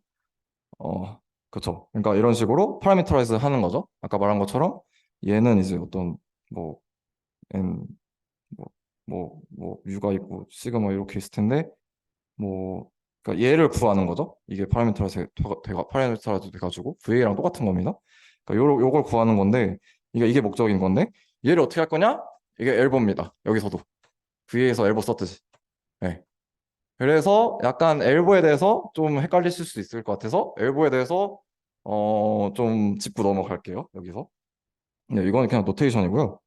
그렇죠. 그러니까 이런 식으로 파라미터라이즈 하는 거죠. 아까 말한 것처럼 얘는 이제 어떤 뭐 n u가 있고 시그마 이렇게 있을 텐데 뭐 그러니까 얘를 구하는 거죠. 이게 파라미터라이즈 돼가지고 VA랑 똑같은 겁니다. 그러니까 요걸 구하는 건데 이게 목적인 건데 얘를 어떻게 할 거냐? 이게 엘보입니다. 여기서도 VA에서 엘보 썼듯이. 네. 그래서 약간 엘보에 대해서 좀 헷갈리실 수 있을 것 같아서 엘보에 대해서 좀 짚고 넘어갈게요. 여기서. 네, 이거는 그냥 노테이션이고요.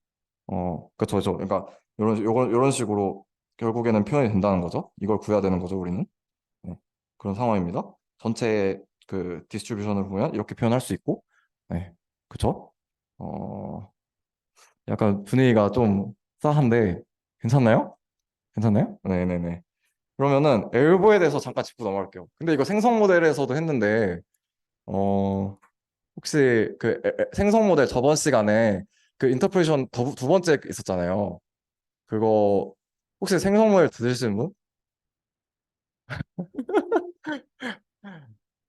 그쵸. 그러니까 요런 식으로 결국에는 표현이 된다는 거죠. 이걸 구해야 되는 거죠, 우리는. 네, 그런 상황입니다. 전체 그 디스트리뷰션을 보면 이렇게 표현할 수 있고, 네, 그쵸? 어, 약간 분위기가 좀 싸한데 괜찮나요? 괜찮나요? 네네네. 그러면은 엘보에 대해서 잠깐 짚고 넘어갈게요. 근데 이거 생성 모델에서도 했는데, 어, 혹시 그 생성 모델 저번 시간에 그 인터프레이션 두 번째 있었잖아요. 그거 혹시 생성 모델 들으시는 분?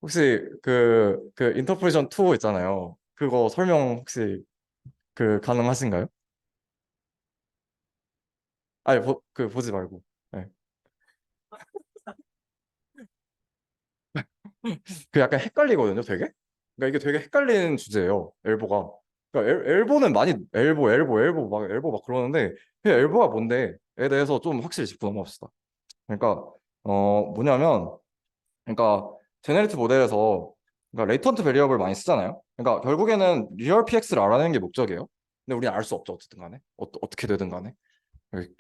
혹시 그 인터프레이션 2 있잖아요. 그거 설명 혹시 그 가능하신가요? 아니 그 보지 말고. 네. 그 약간 헷갈리거든요, 되게. 그러니까 이게 되게 헷갈리는 주제예요, 엘보가. 그러니까 엘보는 많이 엘보 막 그러는데 그 엘보가 뭔데에 대해서 좀 확실히 짚고 넘어갑시다. 그러니까 뭐냐면 그러니까 제네리티브 모델에서 그러니까 레이턴트 베리어블 많이 쓰잖아요. 그러니까 결국에는 리얼 PX를 알아내는 게 목적이에요. 근데 우리는 알 수 없죠, 어쨌든 간에. 어떻게 되든 간에.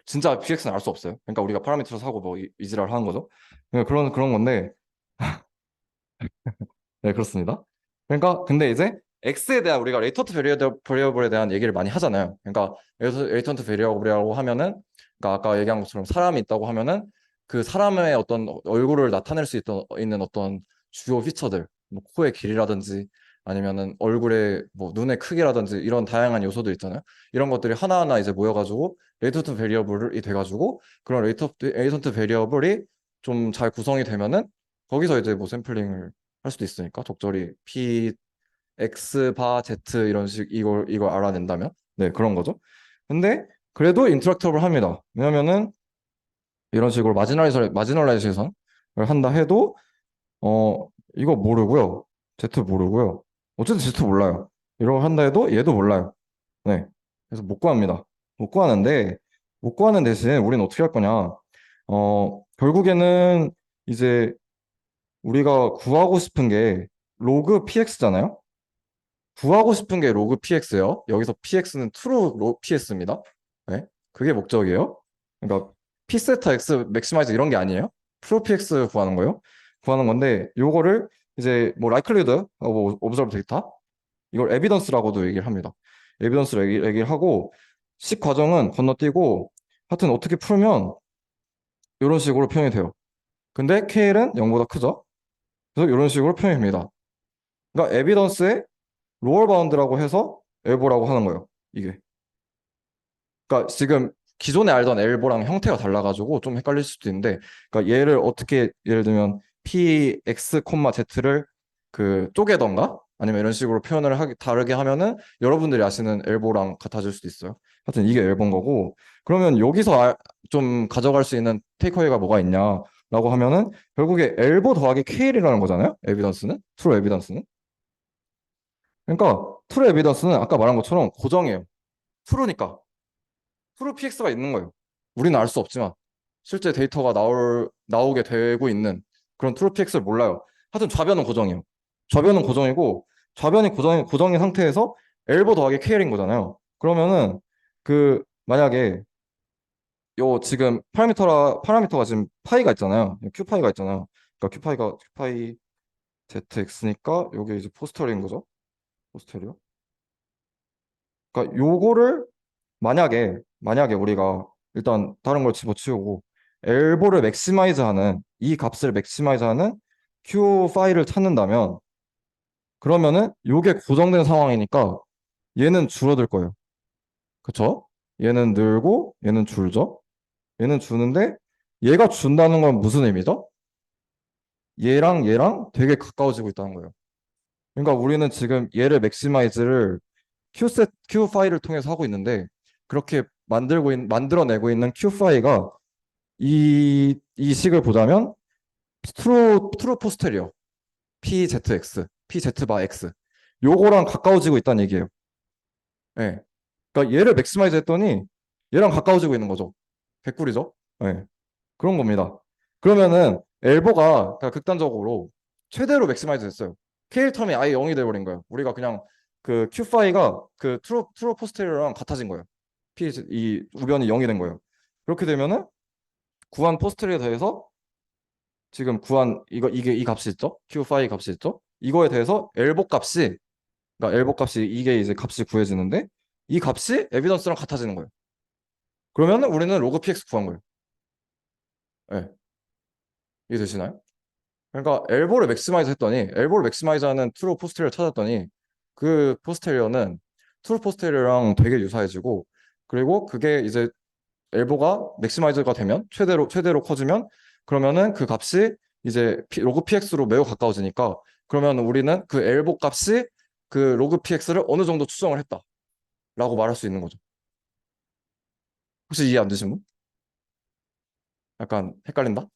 진짜 PX는 알 수 없어요. 그러니까 우리가 파라미터 사고 뭐 이지랄 하는 거죠. 그러니까 그런 건데 네, 그렇습니다. 그러니까 근데 이제 X에 대한 우리가 레이턴트 베리어블에 대한 얘기를 많이 하잖아요. 그러니까 레이턴트 베리어블이라고 하면은 그러니까 아까 얘기한 것처럼 사람이 있다고 하면은 그 사람의 어떤 얼굴을 나타낼 수 있는 어떤 주요 피처들, 뭐 코의 길이라든지 아니면은 얼굴의 뭐 눈의 크기라든지 이런 다양한 요소들 있잖아요. 이런 것들이 하나하나 이제 모여가지고 레이턴트 베리어블이 돼가지고 그런 레이턴트 베리어블이 좀 잘 구성이 되면은 거기서 이제 뭐 샘플링을 할 수도 있으니까 적절히 P, X, 바, Z 이런 식 이걸 알아낸다면 네 그런 거죠. 근데 그래도 인터랙터블 합니다. 왜냐면은 이런 식으로 마지널라이제이션을 한다 해도 이거 모르고요. Z 모르고요. 어쨌든 Z 몰라요. 이런 거 한다 해도 얘도 몰라요. 네. 그래서 못 구합니다. 못 구하는데 못 구하는 대신 우리는 어떻게 할 거냐? 결국에는 이제 우리가 구하고 싶은 게 로그 px잖아요. 구하고 싶은 게 로그 px예요. 여기서 px는 true log ps입니다. 네, 그게 목적이에요. 그러니까 p 세타 x 맥시마이즈 이런 게 아니에요. true px 구하는 거예요. 구하는 건데 요거를 이제 뭐 likelihood of observed data 이걸 에비던스라고도 얘기를 합니다. 에비던스를 얘기를 하고 식 과정은 건너뛰고 하여튼 어떻게 풀면 이런 식으로 표현이 돼요. 근데 KL은 0보다 크죠? 그래서 이런 식으로 표현이 됩니다. 그러니까 에비던스의 로얼 바운드라고 해서 엘보라고 하는 거예요. 이게. 그러니까 지금 기존에 알던 엘보랑 형태가 달라가지고 좀 헷갈릴 수도 있는데, 그러니까 얘를 어떻게 예를 들면 px, z를 그 쪼개던가 아니면 이런 식으로 표현을 다르게 하면은 여러분들이 아시는 엘보랑 같아질 수도 있어요. 하여튼 이게 엘보인 거고, 그러면 여기서 좀 가져갈 수 있는 테이크어웨이가 뭐가 있냐라고 하면은 결국에 엘보 더하기 KL이라는 거잖아요. 에비던스는 트루 에비던스는. 그러니까 트루 에비던스는 아까 말한 것처럼 고정이에요. 트루니까. 프로 PX가 있는 거예요. 우리는 알 수 없지만 실제 데이터가 나오게 되고 있는 그런 트루 PX를 몰라요. 하여튼 좌변은 고정이에요. 좌변은 고정이고 좌변이 고정인 상태에서 엘보 더하기 KL인 거잖아요. 그러면은 그 만약에 요 지금 파라미터가 지금 파이가 있잖아요. Q파이가 있잖아요. 그러니까 Q파이 ZX니까 요게 이제 포스터리인 거죠. 포스터리어. 그러니까 요거를 만약에 우리가 일단 다른 걸 집어치우고 엘보를 맥시마이즈하는 이 값을 맥시마이즈하는 Q 파일을 찾는다면 그러면은 요게 고정된 상황이니까 얘는 줄어들 거예요. 그쵸? 얘는 늘고 얘는 줄죠? 얘는 주는데 얘가 준다는 건 무슨 의미죠? 얘랑 되게 가까워지고 있다는 거예요. 그러니까 우리는 지금 얘를 맥시마이즈를 Q 파일을 통해서 하고 있는데 그렇게 만들어내고 있는 Q 파일가 이 식을 보자면 트루 포스테리어 PZX, PZ 바 X 요거랑 가까워지고 있다는 얘기예요. 예. 그러니까 얘를 맥시마이즈 했더니 얘랑 가까워지고 있는 거죠. 개꿀이죠. 예. 그런 겁니다. 그러면은 엘보가 그러니까 극단적으로 최대로 맥시마이즈 됐어요. 케일 텀이 아예 0이 돼버린 거예요. 우리가 그냥 그 Q5가 그 트루 포스테리어랑 같아진 거예요. 이 우변이 0이 된 거예요. 그렇게 되면은 구한 포스테리어에 대해서 지금 구한 이게 이 값이 있죠? Q5 값이 있죠? 이거에 대해서 엘보 값이 그러니까 엘보 값이 이게 이제 값이 구해지는데 이 값이 에비던스랑 같아지는 거예요. 그러면은 우리는 로그 px 구한 거예요. 예. 이해되시나요? 그러니까 엘보를 맥시마이즈하는 트루 포스테리어 찾았더니 그 포스테리어는 트루 포스테리어랑 되게 유사해지고 그리고 그게 이제 엘보가 맥시마이즈가 되면 최대로 커지면 그러면은 그 값이 이제 로그 px로 매우 가까워지니까 그러면 우리는 그 엘보 값이 그 로그 px를 어느 정도 추정을 했다라고 말할 수 있는 거죠. 혹시 이해 안 되신 분? 약간 헷갈린다?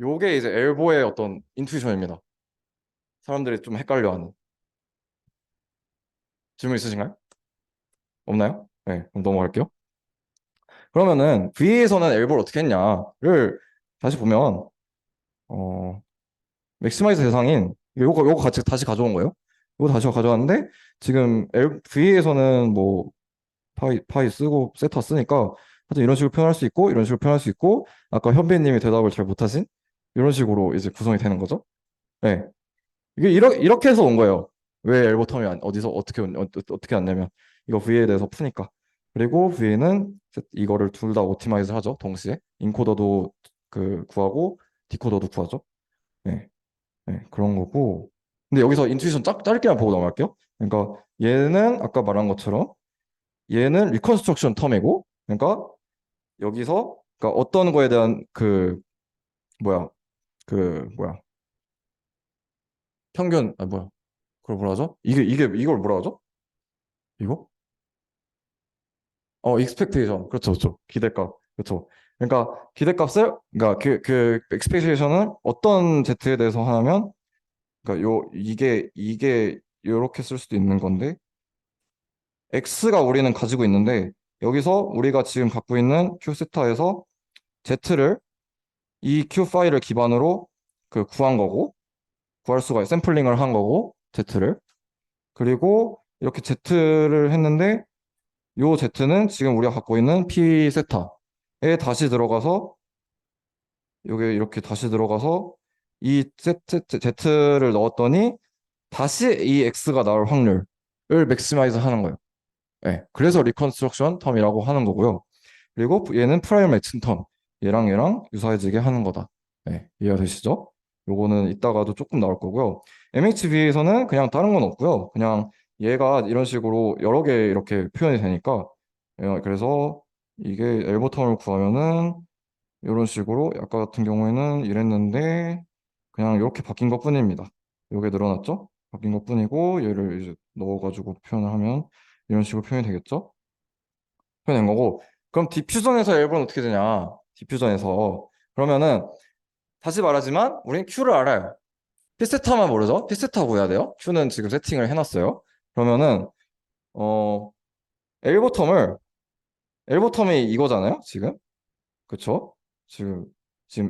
요게 이제 엘보의 어떤 인투이션입니다. 사람들이 좀 헷갈려하는. 질문 있으신가요? 없나요? 네, 그럼 넘어갈게요. 그러면은 V에서는 엘보를 어떻게 했냐를 다시 보면 어 맥시마이즈 대상인 요거 같이 다시 가져온 거예요. 이거 다시 가져왔는데 지금 V에서는 뭐 파이 쓰고 세타 쓰니까 하여튼 이런 식으로 표현할 수 있고 이런 식으로 표현할 수 있고 아까 현빈님이 대답을 잘 못하신 이런 식으로 이제 구성이 되는 거죠. 네. 이게 이렇게 해서 온 거예요. 왜 엘보텀이 어디서 어떻게 왔냐면 이거 V에 대해서 푸니까. 그리고 V는 이거를 둘 다 옵티마이즈 하죠. 동시에 인코더도 그 구하고 디코더도 구하죠. 네, 네, 그런 거고. 근데 여기서 인투이션 짧게만 보고 넘어갈게요. 그러니까 얘는 아까 말한 것처럼 얘는 리컨스트럭션 텀이고, 그러니까 여기서 그러니까 어떤 거에 대한 뭐야 뭐야 평균 뭐야 그걸 뭐라 하죠? 이걸 뭐라 하죠? 이거? expectation. 그렇죠, 그렇죠. 기대값. 그렇죠. 그러니까 기대값을, 그러니까 그 expectation은 어떤 Z에 대해서 하냐면, 그러니까 이게 요렇게 쓸 수도 있는 건데, X가 우리는 가지고 있는데, 여기서 우리가 지금 갖고 있는 Q 세타에서 Z를 이 Q 파일을 기반으로 구한 거고, 구할 수가 샘플링을 한 거고, Z를. 그리고 이렇게 Z를 했는데, 요 Z는 지금 우리가 갖고 있는 P 세타에 다시 들어가서 요게 이렇게 다시 들어가서 이 Z를 넣었더니 다시 이 X가 나올 확률을 맥시마이즈 하는 거예요. 네, 그래서 리컨스트럭션 텀이라고 하는 거고요. 그리고 얘는 프라이어 매칭 텀. 얘랑 유사해지게 하는 거다. 네, 이해가 되시죠? 요거는 이따가도 조금 나올 거고요. MHB에서는 그냥 다른 건 없고요. 그냥 얘가 이런 식으로 여러 개 이렇게 표현이 되니까 그래서 이게 엘보 텀을 구하면은 이런 식으로 아까 같은 경우에는 이랬는데 그냥 이렇게 바뀐 것 뿐입니다. 요게 늘어났죠? 바뀐 것 뿐이고 얘를 이제 넣어가지고 표현을 하면 이런 식으로 표현이 되겠죠? 표현된 거고 그럼 디퓨전에서 앨범은 어떻게 되냐? 디퓨전에서 그러면은 다시 말하지만 우린 Q를 알아요. 피세타만 모르죠? 피세타 구해야 돼요. Q는 지금 세팅을 해놨어요. 그러면은 어 엘보텀이 이거잖아요. 지금 그쵸? 지금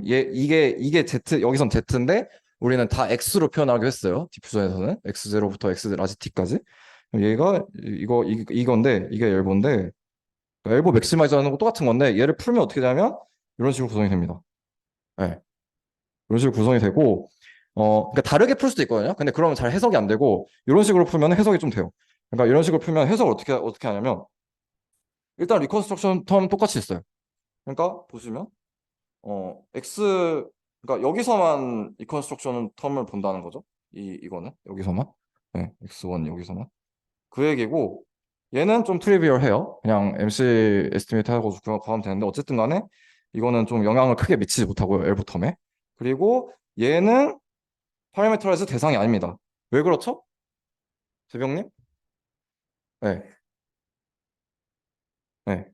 이게 Z 여기선 Z인데 우리는 다 X로 표현하기로 했어요. 디퓨전에서는 X0부터 X 라지 T까지. 얘가 이건데 이게 엘보인데 엘보 맥시마이저 하는 거 똑같은 건데 얘를 풀면 어떻게 되냐면 이런 식으로 구성이 됩니다. 네, 이런 식으로 구성이 되고 그러니까 다르게 풀 수도 있거든요. 근데 그러면 잘 해석이 안 되고 이런 식으로 풀면 해석이 좀 돼요. 그러니까 이런 식으로 풀면 해석을 어떻게 하냐면 일단 리컨스트럭션 텀 똑같이 있어요. 그러니까 보시면 그러니까 여기서만 리컨스트럭션 텀을 본다는 거죠. 이거는 여기서만. 네, X1 여기서만. 그 얘기고 얘는 좀 트리비얼해요. 그냥 MC 에스티메이트 하고 구하면 되는데 어쨌든 간에 이거는 좀 영향을 크게 미치지 못하고요. 엘보텀에. 그리고 얘는 파라미터라이즈 대상이 아닙니다. 왜 그렇죠? 재병님? 네. 네.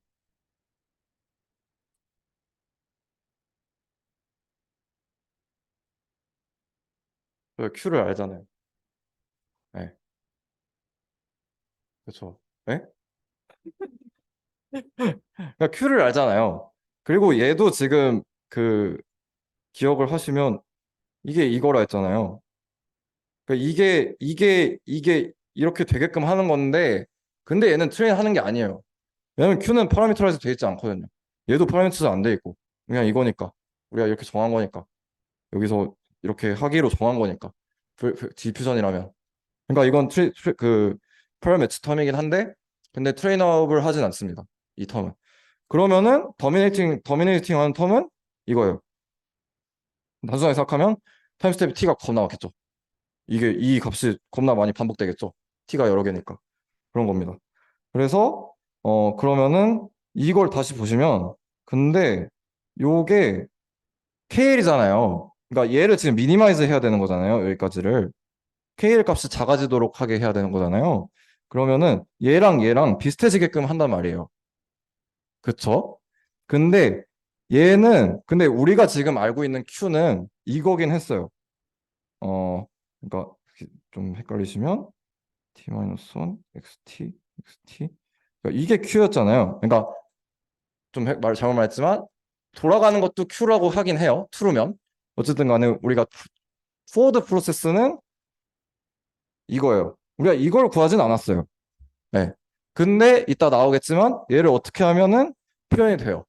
저 Q를 알잖아요. 네. 그렇죠. 네? 그러니까 Q를 알잖아요. 그리고 얘도 지금 그 기억을 하시면 이게 이거라 했잖아요. 그러니까 이게 이렇게 되게끔 하는 건데 근데 얘는 트레인 하는 게 아니에요. 왜냐면 Q는 파라미터라이즈 돼 있지 않거든요. 얘도 파라미터라이즈 안 돼 있고 그냥 이거니까 우리가 이렇게 정한 거니까 여기서 이렇게 하기로 정한 거니까 디퓨전이라면 그러니까 이건 그 파라미터 텀이긴 한데 근데 트레인업을 하진 않습니다. 이 텀은 그러면은 더미네이팅 하는 텀은 이거예요. 단순하게 생각하면 타임 스텝 t가 겁나 많겠죠. 이게 이 값이 겁나 많이 반복되겠죠. t가 여러 개니까 그런 겁니다. 그래서 그러면은 이걸 다시 보시면 근데 요게 KL이잖아요. 그러니까 얘를 지금 미니마이즈 해야 되는 거잖아요. 여기까지를 KL 값이 작아지도록 하게 해야 되는 거잖아요. 그러면은 얘랑 비슷해지게끔 한단 말이에요. 그쵸? 근데 근데 우리가 지금 알고 있는 Q는 이거긴 했어요. 그러니까 좀 헷갈리시면 t-1 xt 그러니까 이게 Q였잖아요. 그러니까 좀 잘못 말했지만 돌아가는 것도 Q라고 하긴 해요. true면 어쨌든 간에 우리가 forward 프로세스는 이거예요. 우리가 이걸 구하진 않았어요. 네. 근데 이따 나오겠지만 얘를 어떻게 하면은 표현이 돼요.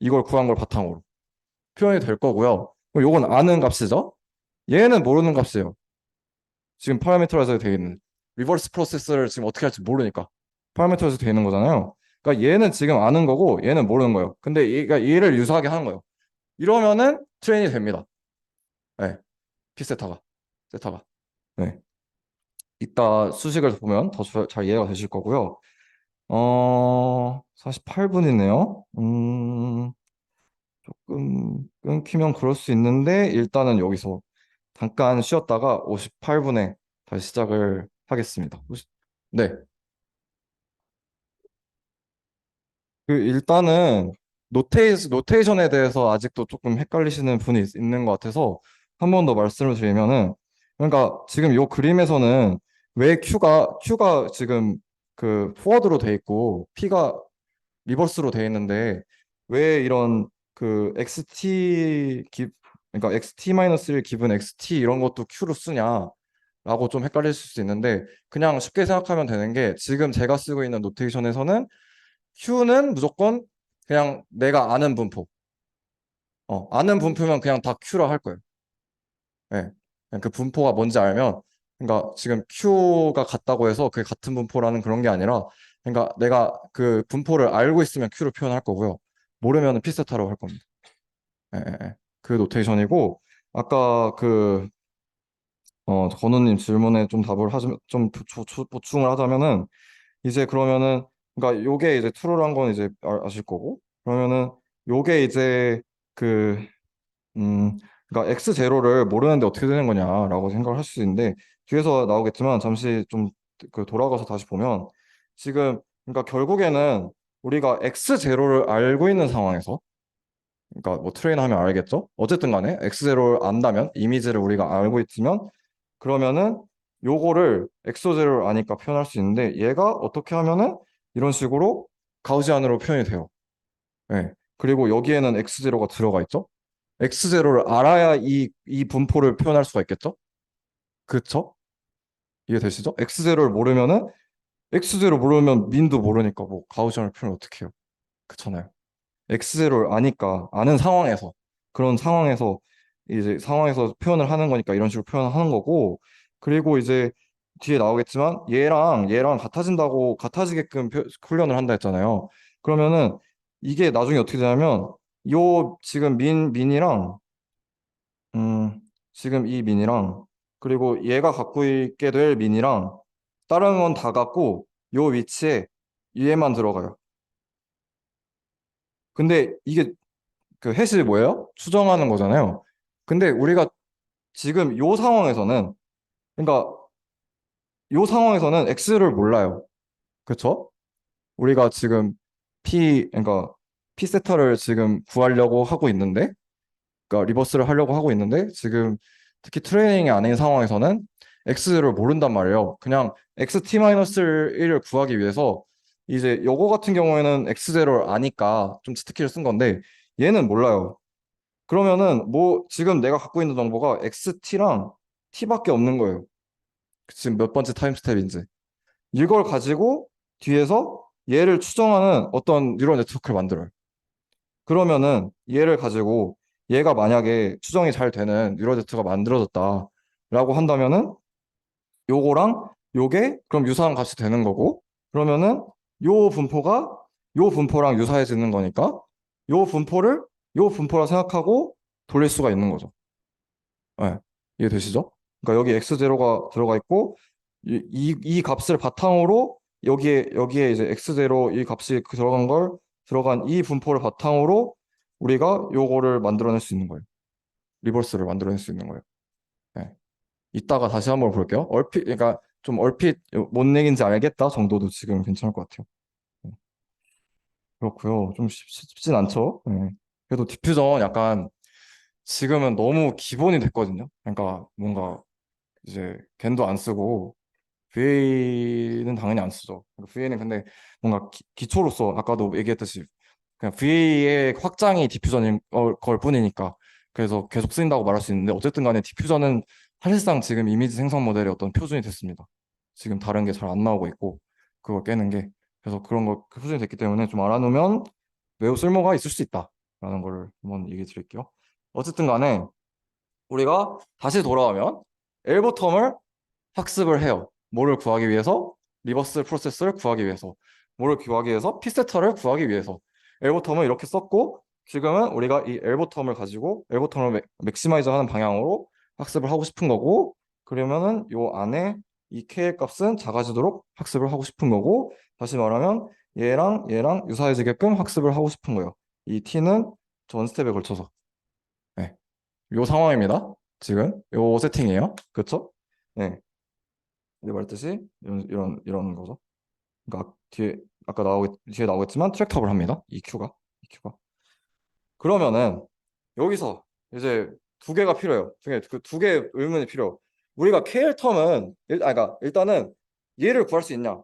이걸 구한 걸 바탕으로 표현이 될 거고요. 그럼 요건 아는 값이죠. 얘는 모르는 값이에요. 지금 파라미터라이저 되어 있는 리버스 프로세스를 지금 어떻게 할지 모르니까 파라미터라이저 되어 있는 거잖아요. 그러니까 얘는 지금 아는 거고 얘는 모르는 거예요. 근데 얘를 유사하게 하는 거예요. 이러면은 트레인이 됩니다. 네, 피세타가. 네. 이따 수식을 보면 더 잘 이해가 되실 거고요. 48분이네요. 조금 끊기면 그럴 수 있는데 일단은 여기서 잠깐 쉬었다가 58분에 다시 시작을 하겠습니다. 네. 그 일단은 노테이션에 대해서 아직도 조금 헷갈리시는 분이 있는 것 같아서 한 번 더 말씀을 드리면은 그러니까 지금 요 그림에서는 왜 Q가 지금 그 포워드로 돼 있고 P가 리버스로 돼 있는데 왜 이런 그 그러니까 XT-1 기분 XT 이런 것도 Q로 쓰냐라고 좀 헷갈리실 수 있는데 그냥 쉽게 생각하면 되는 게 지금 제가 쓰고 있는 노테이션에서는 Q는 무조건 그냥 내가 아는 분포. 아는 분포면 그냥 다 Q라 할 거예요. 예. 그냥 그 분포가 뭔지 알면, 그러니까 지금 Q가 같다고 해서 그게 같은 분포라는 그런 게 아니라, 그러니까 내가 그 분포를 알고 있으면 Q로 표현할 거고요. 모르면 P세타라고 할 겁니다. 예, 예, 예. 그 노테이션이고 아까 그 건우님 질문에 좀 답을 하자면 좀 보충을 하자면은 이제 그러면은 그러니까 요게 이제 true란 건 이제 아실 거고 그러면은 요게 이제 그 그러니까 x0를 모르는데 어떻게 되는 거냐라고 생각을 할 수 있는데 뒤에서 나오겠지만 잠시 좀 그 돌아가서 다시 보면 지금 그러니까 결국에는 우리가 x0를 알고 있는 상황에서 그러니까 뭐 트레인 하면 알겠죠? 어쨌든 간에 x0를 안다면 이미지를 우리가 알고 있으면 그러면은 요거를 x0를 아니까 표현할 수 있는데 얘가 어떻게 하면은 이런 식으로 가우지안으로 표현이 돼요. 네. 그리고 여기에는 x0가 들어가 있죠? x0를 알아야 이 분포를 표현할 수가 있겠죠? 그쵸? 이해되시죠? x0를 모르면은 x0 모르면 민도 모르니까 뭐 가우지안을 표현 어떻게 해요? 그렇잖아요. X를 아니까 아는 상황에서 그런 상황에서 이제 상황에서 표현을 하는 거니까 이런 식으로 표현을 하는 거고 그리고 이제 뒤에 나오겠지만 얘랑 같아진다고 같아지게끔 훈련을 한다 했잖아요. 그러면은 이게 나중에 어떻게 되냐면 요 지금 민이랑 음 지금 이 민이랑 그리고 얘가 갖고 있게 될 민이랑 다른 건 다 갖고 요 위치에 얘만 들어가요. 근데 이게 그 해시 뭐예요? 추정하는 거잖아요. 근데 우리가 지금 요 상황에서는 그러니까 요 상황에서는 X를 몰라요. 그렇죠? 우리가 지금 그러니까 P 세타를 지금 구하려고 하고 있는데 그러니까 리버스를 하려고 하고 있는데 지금 특히 트레이닝이 아닌 상황에서는 X를 모른단 말이에요. 그냥 XT-1을 구하기 위해서 이제 요거 같은 경우에는 X0를 아니까 좀 치트키를 쓴 건데 얘는 몰라요. 그러면은 뭐 지금 내가 갖고 있는 정보가 XT랑 T밖에 없는 거예요. 지금 몇 번째 타임 스텝인지. 이걸 가지고 뒤에서 얘를 추정하는 어떤 뉴럴 네트워크를 만들어요. 그러면은 얘를 가지고 얘가 만약에 추정이 잘 되는 뉴럴 네트워크가 만들어졌다라고 한다면은 요거랑 요게 그럼 유사한 값이 되는 거고 그러면은 요 분포가 요 분포랑 유사해지는 거니까 요 분포를 요 분포라 생각하고 돌릴 수가 있는 거죠. 네, 이해되시죠? 그러니까 여기 x0가 들어가 있고 이 값을 바탕으로 여기에 이제 x0 이 값이 들어간 이 분포를 바탕으로 우리가 요거를 만들어낼 수 있는 거예요. 리버스를 만들어낼 수 있는 거예요. 네. 이따가 다시 한번 볼게요. 그러니까 좀 얼핏 뭔 얘기인지 알겠다 정도도 지금 괜찮을 것 같아요. 네. 그렇고요. 좀 쉽진 않죠. 네. 그래도 디퓨전 약간 지금은 너무 기본이 됐거든요. 그러니까 뭔가 이제 겐도 안 쓰고 VA는 당연히 안 쓰죠. VA는 근데 뭔가 기초로서 아까도 얘기했듯이 그냥 VA의 확장이 디퓨전인 걸 뿐이니까 그래서 계속 쓰인다고 말할 수 있는데 어쨌든 간에 디퓨전은 사실상 지금 이미지 생성 모델의 어떤 표준이 됐습니다. 지금 다른 게 잘 안 나오고 있고 그걸 깨는 게 그래서 그런 거 표준이 됐기 때문에 좀 알아놓으면 매우 쓸모가 있을 수 있다라는 걸 한번 얘기 드릴게요. 어쨌든 간에 우리가 다시 돌아오면 엘보텀을 학습을 해요. 뭐를 구하기 위해서? 리버스 프로세스를 구하기 위해서. 뭐를 구하기 위해서? 피세터를 구하기 위해서. 엘보텀을 이렇게 썼고 지금은 우리가 이 엘보텀을 가지고 엘보텀을 맥시마이저 하는 방향으로 학습을 하고 싶은 거고 그러면은 요 안에 이 k 값은 작아지도록 학습을 하고 싶은 거고 다시 말하면 얘랑 유사해지게끔 학습을 하고 싶은 거예요. 이 t는 전 스텝에 걸쳐서. 네. 요 상황입니다. 지금 요 세팅이에요. 그렇죠? 네. 내가 말했듯이 이런 거죠. 그러니까 뒤에 나오겠지만 트랙탑을 합니다. EQ가. 그러면은 여기서 이제 두 개가 필요해요. 두 개의 의문이 필요. 우리가 KL 텀은 그러니까 일단은 얘를 구할 수 있냐,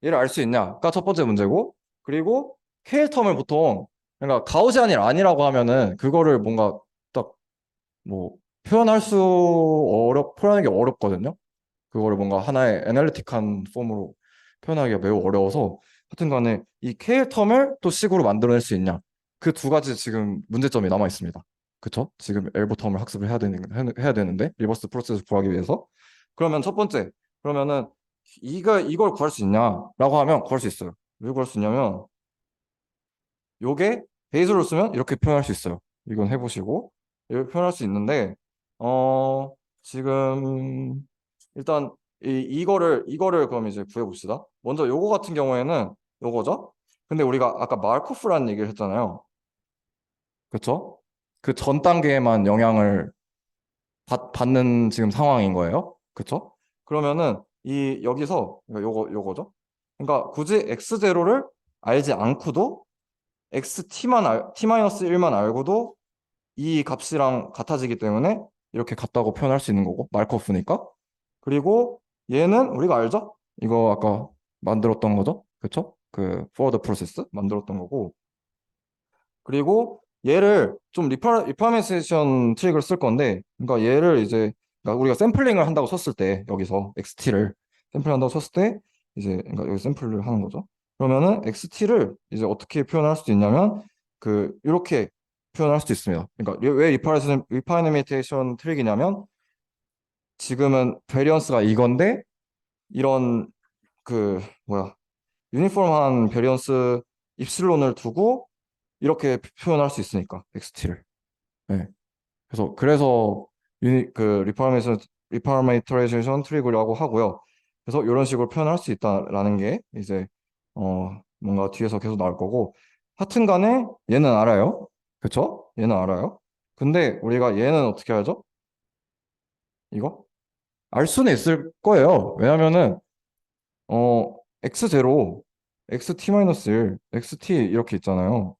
얘를 알 수 있냐가 첫 번째 문제고, 그리고 KL 텀을 보통 그러니까 가우지안이 아니라고 하면은 그거를 뭔가 딱 뭐 표현하는 게 어렵거든요. 그거를 뭔가 하나의 애널리틱한 폼으로 표현하기가 매우 어려워서 하여튼 간에 이 KL 텀을 또 식으로 만들어낼 수 있냐 그 두 가지 지금 문제점이 남아 있습니다. 그쵸? 지금 엘보 텀을 학습을 해야 되는데 리버스 프로세스 구하기 위해서 그러면 첫 번째 그러면은 이걸 구할 수 있냐라고 하면 구할 수 있어요. 왜 구할 수 있냐면 요게 베이스로 쓰면 이렇게 표현할 수 있어요. 이건 해보시고 이렇게 표현할 수 있는데 어 지금 일단 이거를 그럼 이제 구해봅시다. 먼저 요거 같은 경우에는 요거죠. 근데 우리가 아까 마르코프라는 얘기를 했잖아요. 그쵸? 그 전 단계에만 영향을 받는 지금 상황인 거예요. 그쵸? 그러면은 여기서 그러니까 요거죠. 그러니까 굳이 x0를 알지 않고도 t-1만 알고도 이 값이랑 같아지기 때문에 이렇게 같다고 표현할 수 있는 거고 마르코프니까. 그리고 얘는 우리가 알죠? 이거 아까 만들었던 거죠? 그쵸? 그 forward process 만들었던 거고. 그리고 얘를 좀 리파메이션 트릭을 쓸 건데, 그러니까 얘를 이제 그러니까 우리가 샘플링을 한다고 쳤을 때 여기서 XT를 샘플한다고 쳤을 때 이제 그러니까 여기 샘플을 하는 거죠. 그러면은 XT를 이제 어떻게 표현할 수도 있냐면 그 이렇게 표현할 수도 있습니다. 그러니까 왜 리파메이션 트릭이냐면 지금은 베리언스가 이건데 이런 그 뭐야 유니폼한 베리언스 입실론을 두고 이렇게 표현할 수 있으니까 XT를. 네. 그래서 그 리파라메이터레이션 트릭이라고 하고요. 그래서 이런 식으로 표현할 수 있다라는 게 이제 뭔가 뒤에서 계속 나올 거고 하여튼 간에 얘는 알아요. 그쵸? 얘는 알아요. 근데 우리가 얘는 어떻게 알죠? 이거? 알 수는 있을 거예요. 왜냐면은 x0, xt-1, xt 이렇게 있잖아요.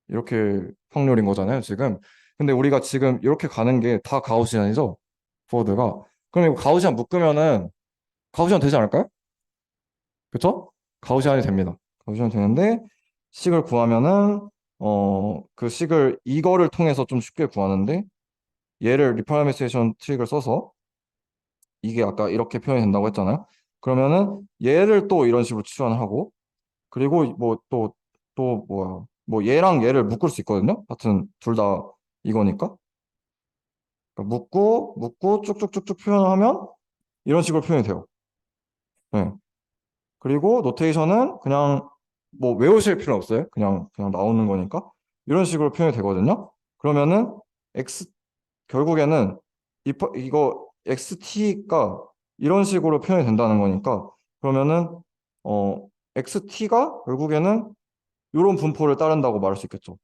이렇게 확률인 거잖아요, 지금. 근데 우리가 지금 이렇게 가는 게 다 가우시안이죠? 포워드가. 그럼 이거 가우시안 묶으면은 가우시안 되지 않을까요? 그쵸? 가우시안이 됩니다. 가우시안이 되는데 식을 구하면은 그 식을 이거를 통해서 좀 쉽게 구하는데 얘를 리파라메이션 트릭을 써서 이게 아까 이렇게 표현이 된다고 했잖아요. 그러면은 얘를 또 이런 식으로 치환을 하고 그리고 뭐 또 뭐야 뭐 얘랑 얘를 묶을 수 있거든요. 하여튼 둘 다 이거니까. 그러니까 묶고 쭉쭉쭉쭉 표현을 하면 이런 식으로 표현이 돼요. 네. 그리고 노테이션은 그냥 뭐 외우실 필요 없어요. 그냥 나오는 거니까 이런 식으로 표현이 되거든요. 그러면은 x 결국에는 이거 xt가 이런 식으로 표현이 된다는 거니까 그러면은 xt가 결국에는 이런 분포를 따른다고 말할 수 있겠죠.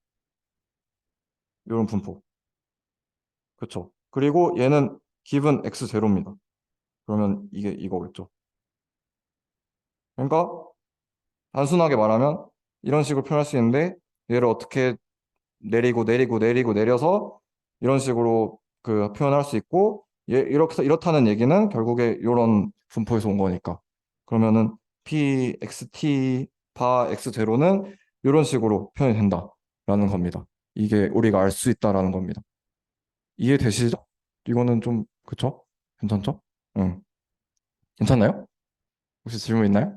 이런 분포. 그렇죠. 그리고 얘는 given x0입니다. 그러면 이게 이거겠죠. 그러니까 단순하게 말하면 이런 식으로 표현할 수 있는데 얘를 어떻게 내려서 이런 식으로 그 표현할 수 있고 이렇다는 얘기는 결국에 이런 분포에서 온 거니까 그러면은 pxt 바 x0는 이런 식으로 표현이 된다라는 겁니다. 이게 우리가 알 수 있다라는 겁니다. 이해되시죠? 이거는 좀 그쵸? 괜찮죠? 응. 괜찮나요? 혹시 질문 있나요?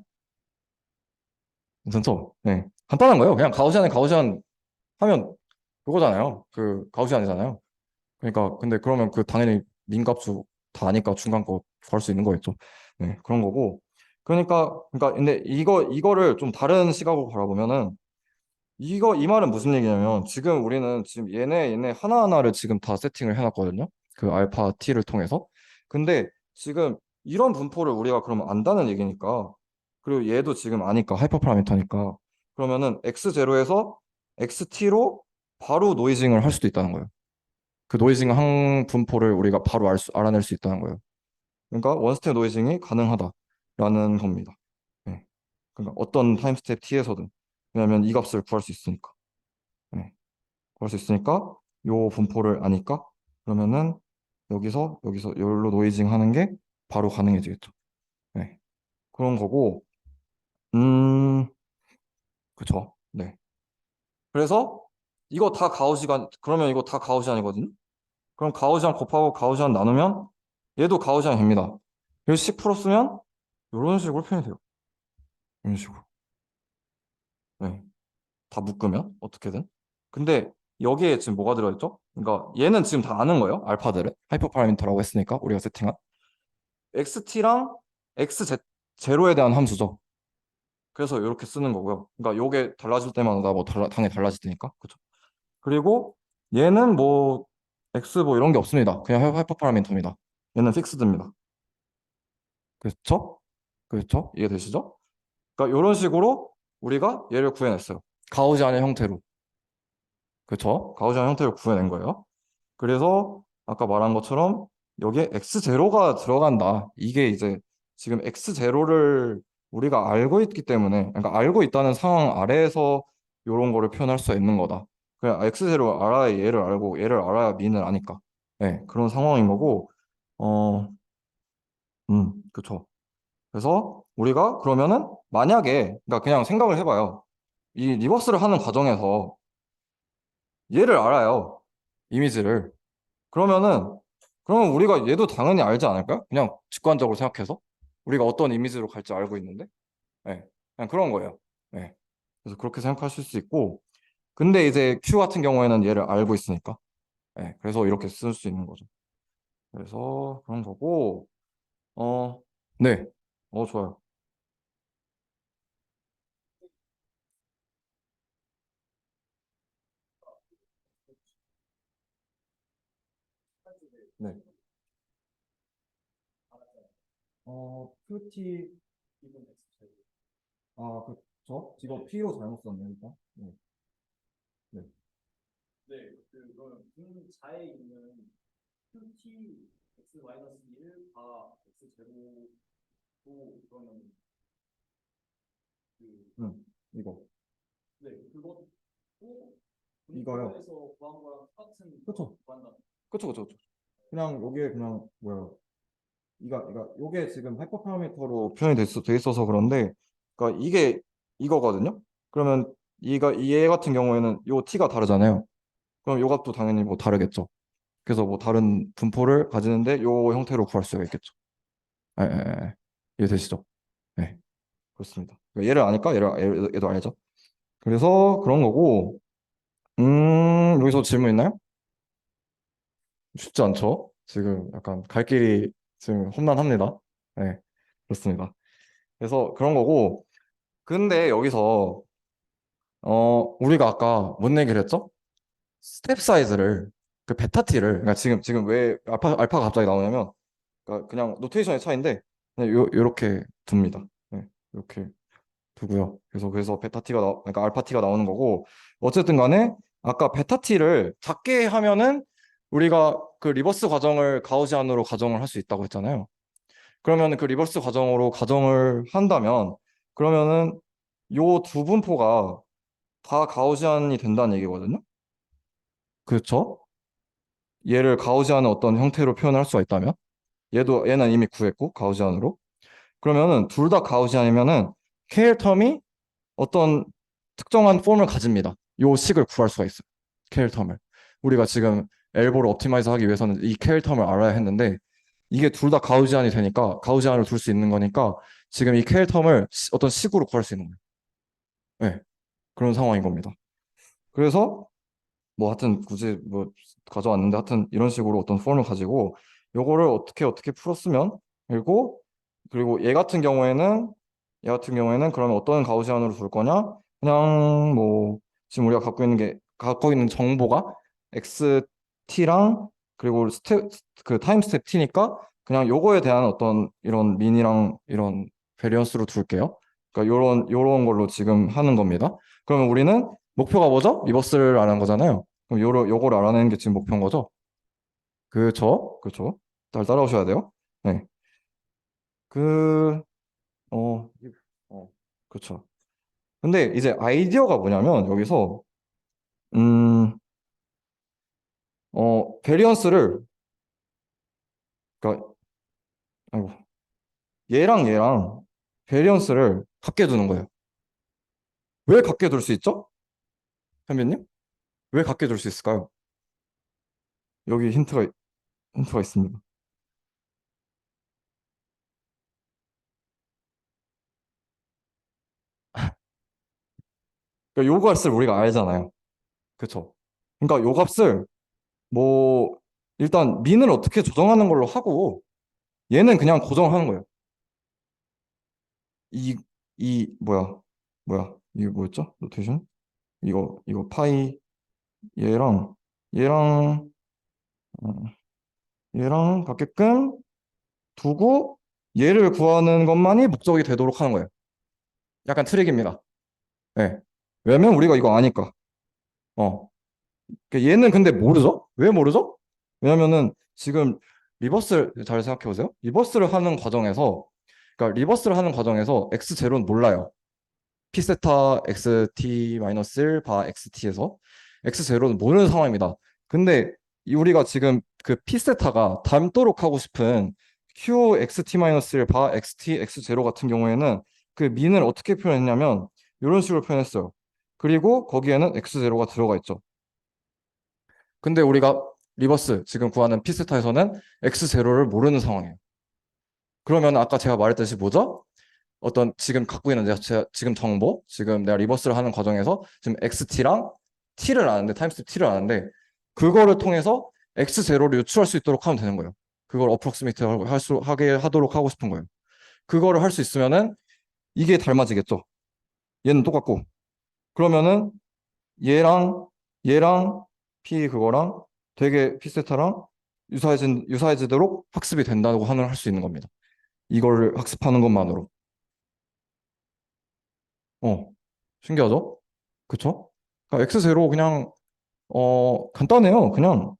괜찮죠? 네. 간단한 거예요. 그냥 가우시안에 가우시안 하면 그거잖아요. 그 가우시안이잖아요. 그러니까 근데 그러면 그 당연히 민값수 다 아니까 중간 거 구할 수 있는 거겠죠. 네, 그런 거고. 그러니까 근데 이거를 좀 다른 시각으로 바라보면은 이 말은 무슨 얘기냐면 지금 우리는 지금 얘네 하나하나를 지금 다 세팅을 해놨거든요. 그 알파 t를 통해서. 근데 지금 이런 분포를 우리가 그러면 안다는 얘기니까 그리고 얘도 지금 아니까 하이퍼 파라미터니까 그러면은 x0에서 xt로 바로 노이징을 할 수도 있다는 거예요. 그 노이징 항 분포를 우리가 바로 알아낼 수 있다는 거예요. 그러니까 원스텝 노이징이 가능하다라는 겁니다. 네. 그러니까 어떤 타임 스텝 t에서든 왜냐하면 이 값을 구할 수 있으니까. 네. 구할 수 있으니까 요 분포를 아니까 그러면은 여기서 여기로 노이징 하는 게 바로 가능해지겠죠. 네. 그런 거고 그쵸. 네. 그래서 이거 다 가우시안 그러면 이거 다 가우시안이거든요. 그럼 가우시안 곱하고 가우시안 나누면 얘도 가우시안이 됩니다. 그래서 식 풀었으면 이런 식으로 표현이 돼요. 이런 식으로. 네. 다 묶으면 어떻게든. 근데 여기에 지금 뭐가 들어있죠? 그러니까 얘는 지금 다 아는 거예요. 알파들은. 하이퍼 파라미터라고 했으니까 우리가 세팅한. XT랑 XZ 제로에 대한 함수죠. 그래서 이렇게 쓰는 거고요. 그러니까 요게 달라질 때마다 뭐 당연히 달라질 테니까. 그죠? 그리고 얘는 뭐 x 뭐 이런 게 없습니다. 그냥 하이퍼 파라미터입니다. 얘는 픽스드입니다. 그렇죠? 그렇죠? 이해되시죠? 그러니까 이런 식으로 우리가 얘를 구해냈어요. 가우지안의 형태로. 그렇죠? 가우지안 형태로 구해낸 거예요. 그래서 아까 말한 것처럼 여기에 x0가 들어간다. 이게 이제 지금 x0를 우리가 알고 있기 때문에, 그러니까 알고 있다는 상황 아래에서 이런 거를 표현할 수 있는 거다. 그냥 x0를 알아야 얘를 알고 얘를 알아야 민을 아니까. 네, 그런 상황인 거고, 어, 그쵸. 그래서 우리가 그러면은 만약에, 그러니까 그냥 생각을 해봐요. 이 리버스를 하는 과정에서 얘를 알아요. 이미지를. 그러면은 그러면 우리가 얘도 당연히 알지 않을까요? 그냥 직관적으로 생각해서 우리가 어떤 이미지로 갈지 알고 있는데, 네, 그냥 그런 거예요. 네, 그래서 그렇게 생각하실 수 있고, 근데 이제 Q 같은 경우에는 얘를 알고 있으니까, 네, 그래서 이렇게 쓸 수 있는 거죠. 그래서 그런 거고, 어, 네, 좋아요. 네, QT 기본 X 그쵸? 이거 P로 잘못 썼네요, 일단. 네, 네. 네, 그러면 분자에 있는 qt x-1 다 x 제로고 그러면 그, 이거. 네, 그것도 이거요. 분포에서 구한 거랑 똑같은 그쵸. 구한다. 그쵸, 그쵸, 그쵸. 그냥 요게 그냥 뭐야? 요게 지금 하이퍼 파라미터로 표현이 돼 있어서 그런데, 그러니까 이게 이거거든요. 그러면 얘 같은 경우에는 요 t가 다르잖아요. 그럼 요 값도 당연히 뭐 다르겠죠. 그래서 뭐 다른 분포를 가지는데 요 형태로 구할 수가 있겠죠. 예, 예, 예. 이해되시죠? 네, 그렇습니다. 그러니까 얘를 아니까 얘도 알죠. 그래서 그런 거고, 여기서 질문 있나요? 쉽지 않죠? 지금 약간 갈 길이 지금 험난합니다. 네, 그렇습니다. 그래서 그런 거고, 근데 여기서 우리가 아까 뭔 얘기를 했죠? 스텝 사이즈를 그 베타 t를 그러니까 지금 왜 알파가 갑자기 나오냐면, 그러니까 그냥 노테이션의 차이인데 그냥 요렇게 둡니다. 네, 이렇게 두고요. 그래서 베타 t가 그러니까 알파 t가 나오는 거고, 어쨌든 간에 아까 베타 t를 작게 하면은 우리가 그 리버스 과정을 가우지안으로 가정을 할 수 있다고 했잖아요. 그러면 그 리버스 과정으로 가정을 한다면, 그러면은 요 두 분포가 다 가우지안이 된다는 얘기거든요. 그렇죠? 얘를 가우지안의 어떤 형태로 표현할 수가 있다면, 얘는 이미 구했고 가우지안으로. 그러면은 둘 다 가우지안이면은 KL 텀이 어떤 특정한 폼을 가집니다. 요 식을 구할 수가 있어요. KL 텀을. 우리가 지금 엘보를 옵티마이즈 하기 위해서는 이 KL 텀을 알아야 했는데, 이게 둘 다 가우지안이 되니까 가우지안을 둘 수 있는 거니까 지금 이 KL 텀을 어떤 식으로 구할 수 있는 거예요. 네, 그런 상황인 겁니다. 그래서 뭐 하여튼 굳이 뭐 가져왔는데, 하여튼 이런 식으로 어떤 폼을 가지고 요거를 어떻게 풀었으면, 그리고 얘 같은 경우에는 그러면 어떤 가우시안으로 둘 거냐? 그냥 뭐 지금 우리가 갖고 있는 정보가 XT랑 그리고 그 타임 스텝 T니까 그냥 요거에 대한 어떤 이런 민이랑 이런 베리언스로 둘게요. 그러니까 요런 걸로 지금 하는 겁니다. 그러면 우리는 목표가 뭐죠? 리버스를 아는 거잖아요. 그럼 요걸 알아내는 게 지금 목표인 거죠? 그쵸? 그쵸? 잘 따라오셔야 돼요. 네. 그, 어, 그쵸. 근데 이제 아이디어가 뭐냐면, 여기서, 음, 베리언스를, 그니까, 아이고, 얘랑 베리언스를 같게 두는 거예요. 왜 같게 둘 수 있죠? 현빈님? 왜 같게 둘 수 있을까요? 여기 힌트가 있습니다. 그러니까 요 값을 우리가 알잖아요. 그쵸? 그러니까 요 값을 뭐 일단 민을 어떻게 조정하는 걸로 하고, 얘는 그냥 고정하는 거예요. 이, 뭐야, 이게 뭐였죠? 노테이션? 이거 파이, 얘랑, 얘랑, 어, 얘랑 같게끔 두고, 얘를 구하는 것만이 목적이 되도록 하는 거예요. 약간 트릭입니다. 예. 왜냐면 우리가 이거 아니까. 어. 얘는 근데 모르죠? 왜 모르죠? 왜냐면은 지금 리버스를 잘 생각해 보세요. 리버스를 하는 과정에서, 그러니까 리버스를 하는 과정에서 x0는 몰라요. p 세타 xt 마이너스 1 바 xt에서 x0는 모르는 상황입니다. 근데 우리가 지금 그 p 세타가 닮도록 하고 싶은 q xt 마이너스 1 바 xt x0 같은 경우에는 그 민을 어떻게 표현했냐면 이런 식으로 표현했어요. 그리고 거기에는 x0가 들어가 있죠. 근데 우리가 리버스 지금 구하는 피스타에서는 x0를 모르는 상황이에요. 그러면 아까 제가 말했듯이 뭐죠? 어떤 지금 갖고 있는 지금 정보, 지금 내가 리버스를 하는 과정에서 지금 xt랑 t를 아는데 타임스텝 t를 아는데 그거를 통해서 x0를 유출할 수 있도록 하면 되는 거예요. 그걸 어프록시메이트 하게 하도록 하고 싶은 거예요. 그거를 할 수 있으면은 이게 닮아지겠죠. 얘는 똑같고 그러면은 얘랑 얘랑 P 그거랑 되게 피세타랑 유사해지도록 학습이 된다고 할 수 있는 겁니다. 이걸 학습하는 것만으로. 어, 신기하죠? 그쵸? 그러니까 X0 그냥 간단해요. 그냥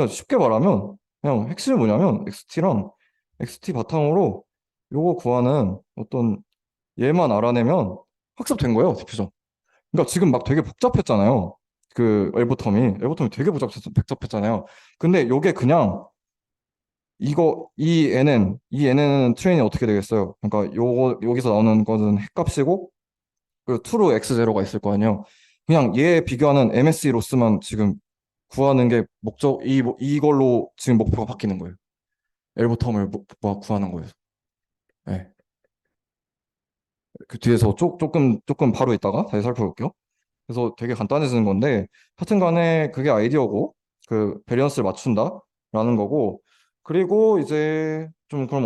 쉽게 말하면 그냥 핵심이 뭐냐면 XT랑 XT 바탕으로 요거 구하는 어떤 얘만 알아내면 학습된 거예요, 디퓨전. 그러니까 지금 막 되게 복잡했잖아요. 그 엘보텀이 되게 복잡했잖아요. 근데 요게 그냥 이 n은 트레인이 어떻게 되겠어요? 그러니까 요거 여기서 나오는 거는 핵값이고 그리고 true x0가 있을 거 아니에요. 그냥 얘 비교하는 MSE 로스만 지금 구하는 게 이걸로 지금 목표가 바뀌는 거예요. 엘보텀을 구하는 거예요. 네. 그 뒤에서 조금 바로 있다가 다시 살펴볼게요. 그래서 되게 간단해지는 건데 하여튼 간에 그게 아이디어고 그 밸런스를 맞춘다라는 거고 그리고 이제 좀 그럼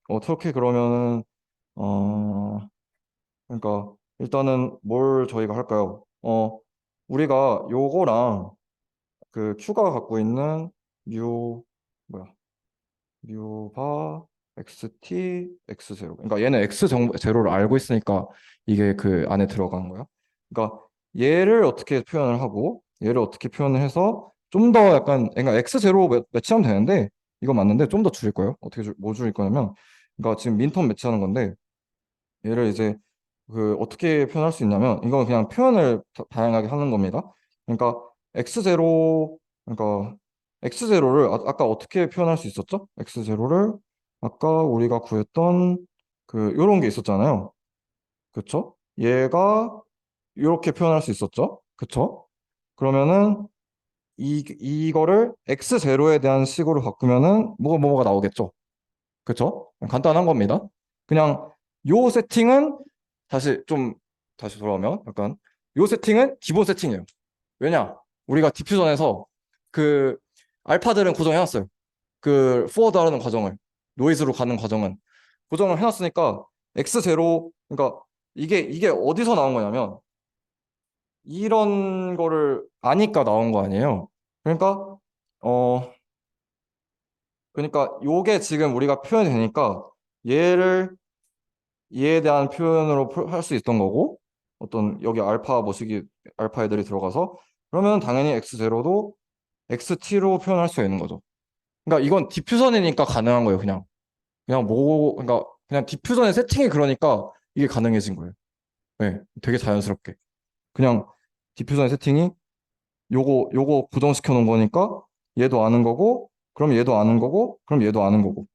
어떻게 그러면은 어 그러니까 일단은 뭘 저희가 할까요? 우리가 요거랑 그 Q가 갖고 있는 뮤 뭐야 뮤바 xt x0 그러니까 얘는 x0를 알고 있으니까 이게 그 안에 들어간 거야. 그러니까 얘를 어떻게 표현을 하고 얘를 어떻게 표현을 해서 좀 더 약간 그러니까 x0 매치하면 되는데 이거 맞는데 좀 더 줄일 거예요. 뭐 줄일 거냐면 그러니까 지금 민텀 매치하는 건데 얘를 이제 그 어떻게 표현할 수 있냐면 이건 그냥 표현을 다양하게 하는 겁니다. 그러니까 x0 그러니까 x0를 아까 어떻게 표현할 수 있었죠? x0를 아까 우리가 구했던 그 요런 게 있었잖아요. 그쵸? 얘가 이렇게 표현할 수 있었죠? 그쵸? 그러면은 이거를 x0에 대한 식으로 바꾸면은 뭐가 나오겠죠? 그쵸? 간단한 겁니다. 그냥 요 세팅은 다시 돌아오면 약간 요 세팅은 기본 세팅이에요. 왜냐? 우리가 디퓨전에서 그 알파들은 고정해놨어요. 그 포워드 하는 과정을 노이즈로 가는 과정은 고정을 해놨으니까 x0 그러니까 이게 어디서 나온 거냐면 이런 거를 아니까 나온 거 아니에요. 그러니까 어 요게 지금 우리가 표현이 되니까 얘를 이에 대한 표현으로 할 수 있던 거고 어떤 여기 알파 애들이 들어가서 그러면 당연히 x0도 xt로 표현할 수 있는 거죠. 그러니까 이건 디퓨전이니까 가능한 거예요. 그러니까 그냥 디퓨전의 세팅이 그러니까 이게 가능해진 거예요. 네, 되게 자연스럽게 그냥 디퓨전의 세팅이 요거 고정시켜 놓은 거니까 얘도 아는 거고 그럼 얘도 아는 거고 그럼 얘도 아는 거고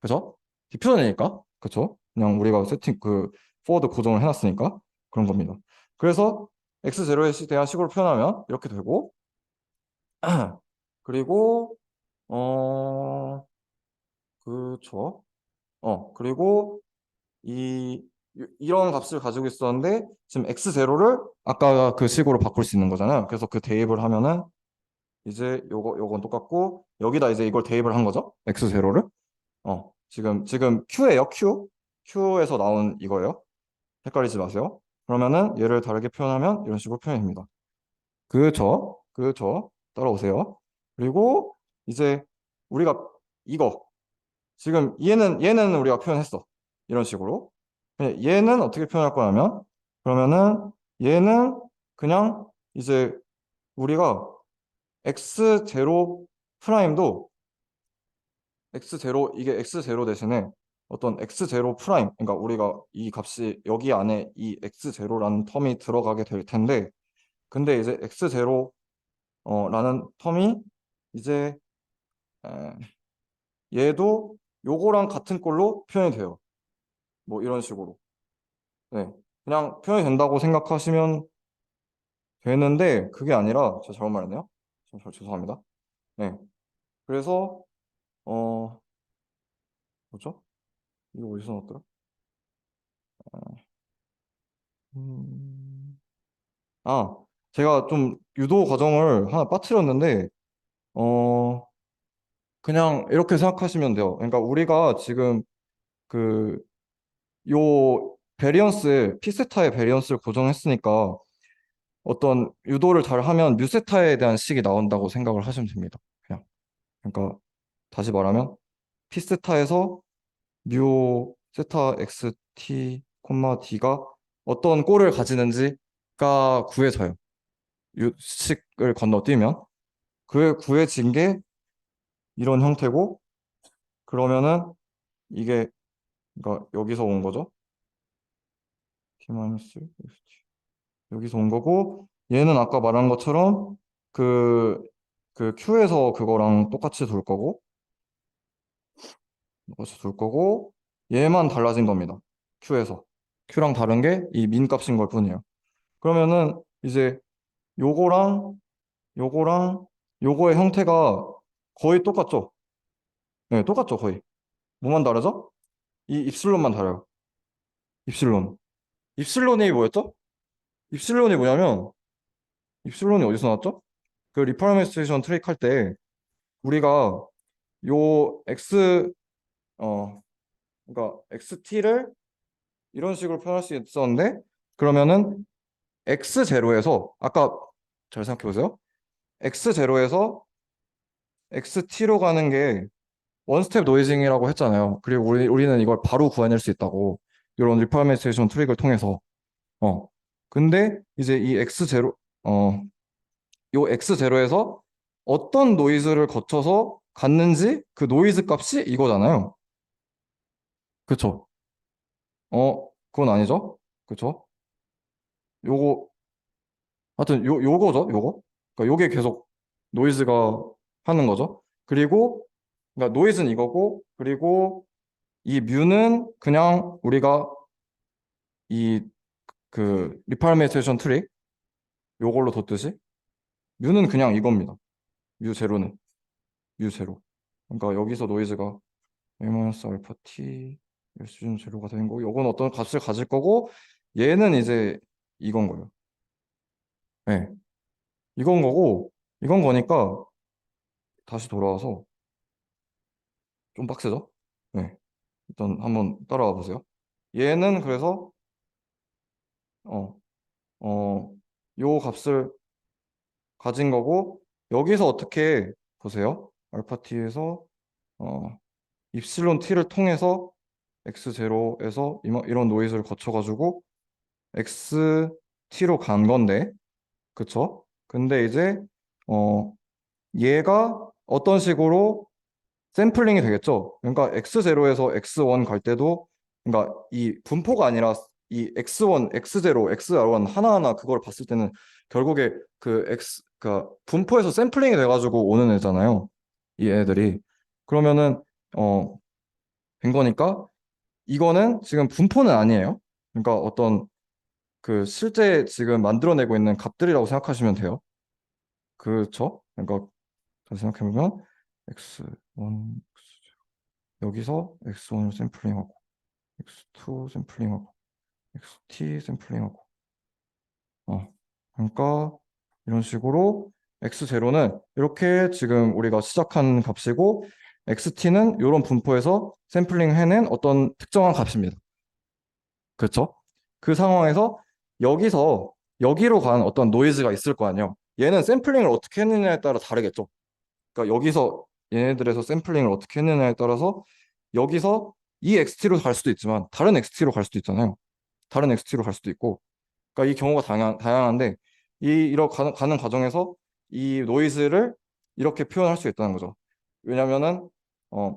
그죠? 디퓨전이니까 그쵸? 그냥 우리가 세팅 그 포워드 고정을 해놨으니까 그런 겁니다. 그래서 x0에 대한 식으로 표현하면 이렇게 되고 그리고 어 그쵸? 그리고 이 이런 값을 가지고 있었는데 지금 x0를 아까 그 식으로 바꿀 수 있는 거잖아요. 그래서 그 대입을 하면은 이제 요건 똑같고 여기다 이제 이걸 대입을 한 거죠. x0를 지금 Q예요, Q. Q에서 나온 이거예요. 헷갈리지 마세요. 그러면은 얘를 다르게 표현하면 이런 식으로 표현입니다. 그저 따라오세요. 그리고 이제 우리가 이거 지금 얘는 우리가 표현했어. 이런 식으로. 얘는 어떻게 표현할 거냐면 그러면은 얘는 그냥 이제 우리가 x0 프라임도 x0 이게 x0 대신에 어떤 x0 프라임 그러니까 우리가 이 값이 여기 안에 이 x0라는 텀이 들어가게 될 텐데 근데 이제 x0 라는 텀이 이제 에, 얘도 요거랑 같은 꼴로 표현이 돼요. 뭐 이런 식으로. 네. 그냥 표현이 된다고 생각하시면 되는데 그게 아니라 제가 잘못 말했네요. 죄송합니다. 네. 그래서 어 뭐죠? 이거 어디서 나왔더라? 음... 아, 제가 좀 유도 과정을 하나 빠뜨렸는데 어 그냥 이렇게 생각하시면 돼요. 그러니까 우리가 지금 그 요 베리언스 피세타의 베리언스를 고정했으니까 어떤 유도를 잘 하면 뮤세타에 대한 식이 나온다고 생각을 하시면 됩니다. 그냥 그러니까 다시 말하면 피세타에서 뮤 세타 xt 콤마 d가 어떤 꼴을 가지는지가 구해져요. 식을 건너뛰면 그 구해진 게 이런 형태고 그러면은 이게 그러니까 여기서 온 거죠. t 마이너스 여기서 온 거고 얘는 아까 말한 것처럼 그, 그 Q에서 그거랑 똑같이 둘 거고 얘만 달라진 겁니다. Q에서. Q랑 다른 게 이 민 값인 걸 뿐이에요. 그러면은 이제 요거랑 요거랑 요거의 형태가 거의 똑같죠? 네, 똑같죠, 거의. 뭐만 다르죠? 이 입실론만 다르요. 입실론. 입실론이 뭐였죠? 입실론이 뭐냐면 입실론이 어디서 나왔죠? 그 리퍼레메스테이션 트릭 할 때 우리가 요 x 그러니까 xt를 이런 식으로 표현할 수 있었는데 그러면은 x0에서 아까 잘 생각해 보세요. x0에서 xt로 가는 게 원스텝 노이징이라고 했잖아요. 그리고 우리는 이걸 바로 구해낼 수 있다고 이런 리퍼레메스테이션 트릭을 통해서 근데 이제 이 x0 요 x0에서 어떤 노이즈를 거쳐서 갔는지 그 노이즈 값이 이거잖아요. 그쵸? 그건 아니죠? 그쵸? 요거, 하여튼 요거죠, 요거. 그러니까 요게 계속 노이즈가 하는 거죠. 그리고, 그러니까 노이즈는 이거고, 그리고 이 뮤는 그냥 우리가 이 그 리파르메이테이션 트릭 요걸로 뒀듯이 뮤는 그냥 이겁니다. 뮤 제로는 뮤 제로. 그러니까 여기서 노이즈가 A-알파 t 수준 제로가 되는 거고 요건 어떤 값을 가질 거고 얘는 이제 이건 거예요. 네. 이건 거고 이건 거니까 다시 돌아와서 좀 빡세죠? 네. 일단 한번 따라와 보세요. 얘는 그래서 어, 요 값을 가진 거고 여기서 어떻게 보세요? 알파 t에서 어, 입실론 t를 통해서 x0에서 이런 노이즈를 거쳐가지고 xt 로 간 건데 그쵸? 근데 이제 어 얘가 어떤 식으로 샘플링이 되겠죠? 그러니까 x0에서 x1 갈 때도 그러니까 이 분포가 아니라 이 x1, x0, xr1 하나하나 그걸 봤을 때는 결국에 그러니까 분포에서 샘플링이 돼가지고 오는 애잖아요. 이 애들이 그러면은 된 거니까 이거는 지금 분포는 아니에요. 그러니까 어떤 그 실제 지금 만들어내고 있는 값들이라고 생각하시면 돼요. 그렇죠? 그러니까 잘 생각해보면 x1 여기서 x1 샘플링하고 x2 샘플링하고 xt 샘플링하고 그러니까 이런 식으로 x0는 이렇게 지금 우리가 시작한 값이고 XT는 이런 분포에서 샘플링 해낸 어떤 특정한 값입니다. 그렇죠? 그 상황에서 여기서 여기로 간 어떤 노이즈가 있을 거 아니에요. 얘는 샘플링을 어떻게 했느냐에 따라 다르겠죠. 그러니까 여기서 얘네들에서 샘플링을 어떻게 했느냐에 따라서 여기서 이 XT로 갈 수도 있지만 다른 XT로 갈 수도 있잖아요. 다른 XT로 갈 수도 있고. 그러니까 이 경우가 다양한데 이렇게 가는 과정에서 이 노이즈를 이렇게 표현할 수 있다는 거죠. 왜냐면은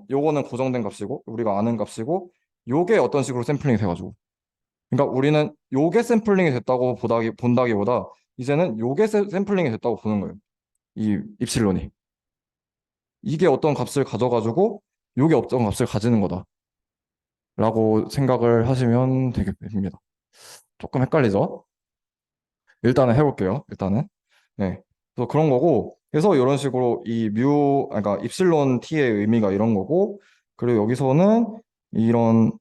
요거는 고정된 값이고 우리가 아는 값이고 요게 어떤 식으로 샘플링이 돼가지고 그러니까 우리는 요게 샘플링이 됐다고 본다기보다 이제는 요게 샘플링이 됐다고 보는 거예요. 이 입실론이. 이게 어떤 값을 가져가지고 요게 어떤 값을 가지는 거다라고 생각을 하시면 되겠습니다. 조금 헷갈리죠? 일단은 해볼게요. 일단은. 네. 그래서 그런 거고, 그래서 이런 식으로 그러니까 입실론 t의 의미가 이런 거고, 그리고 여기서는 이런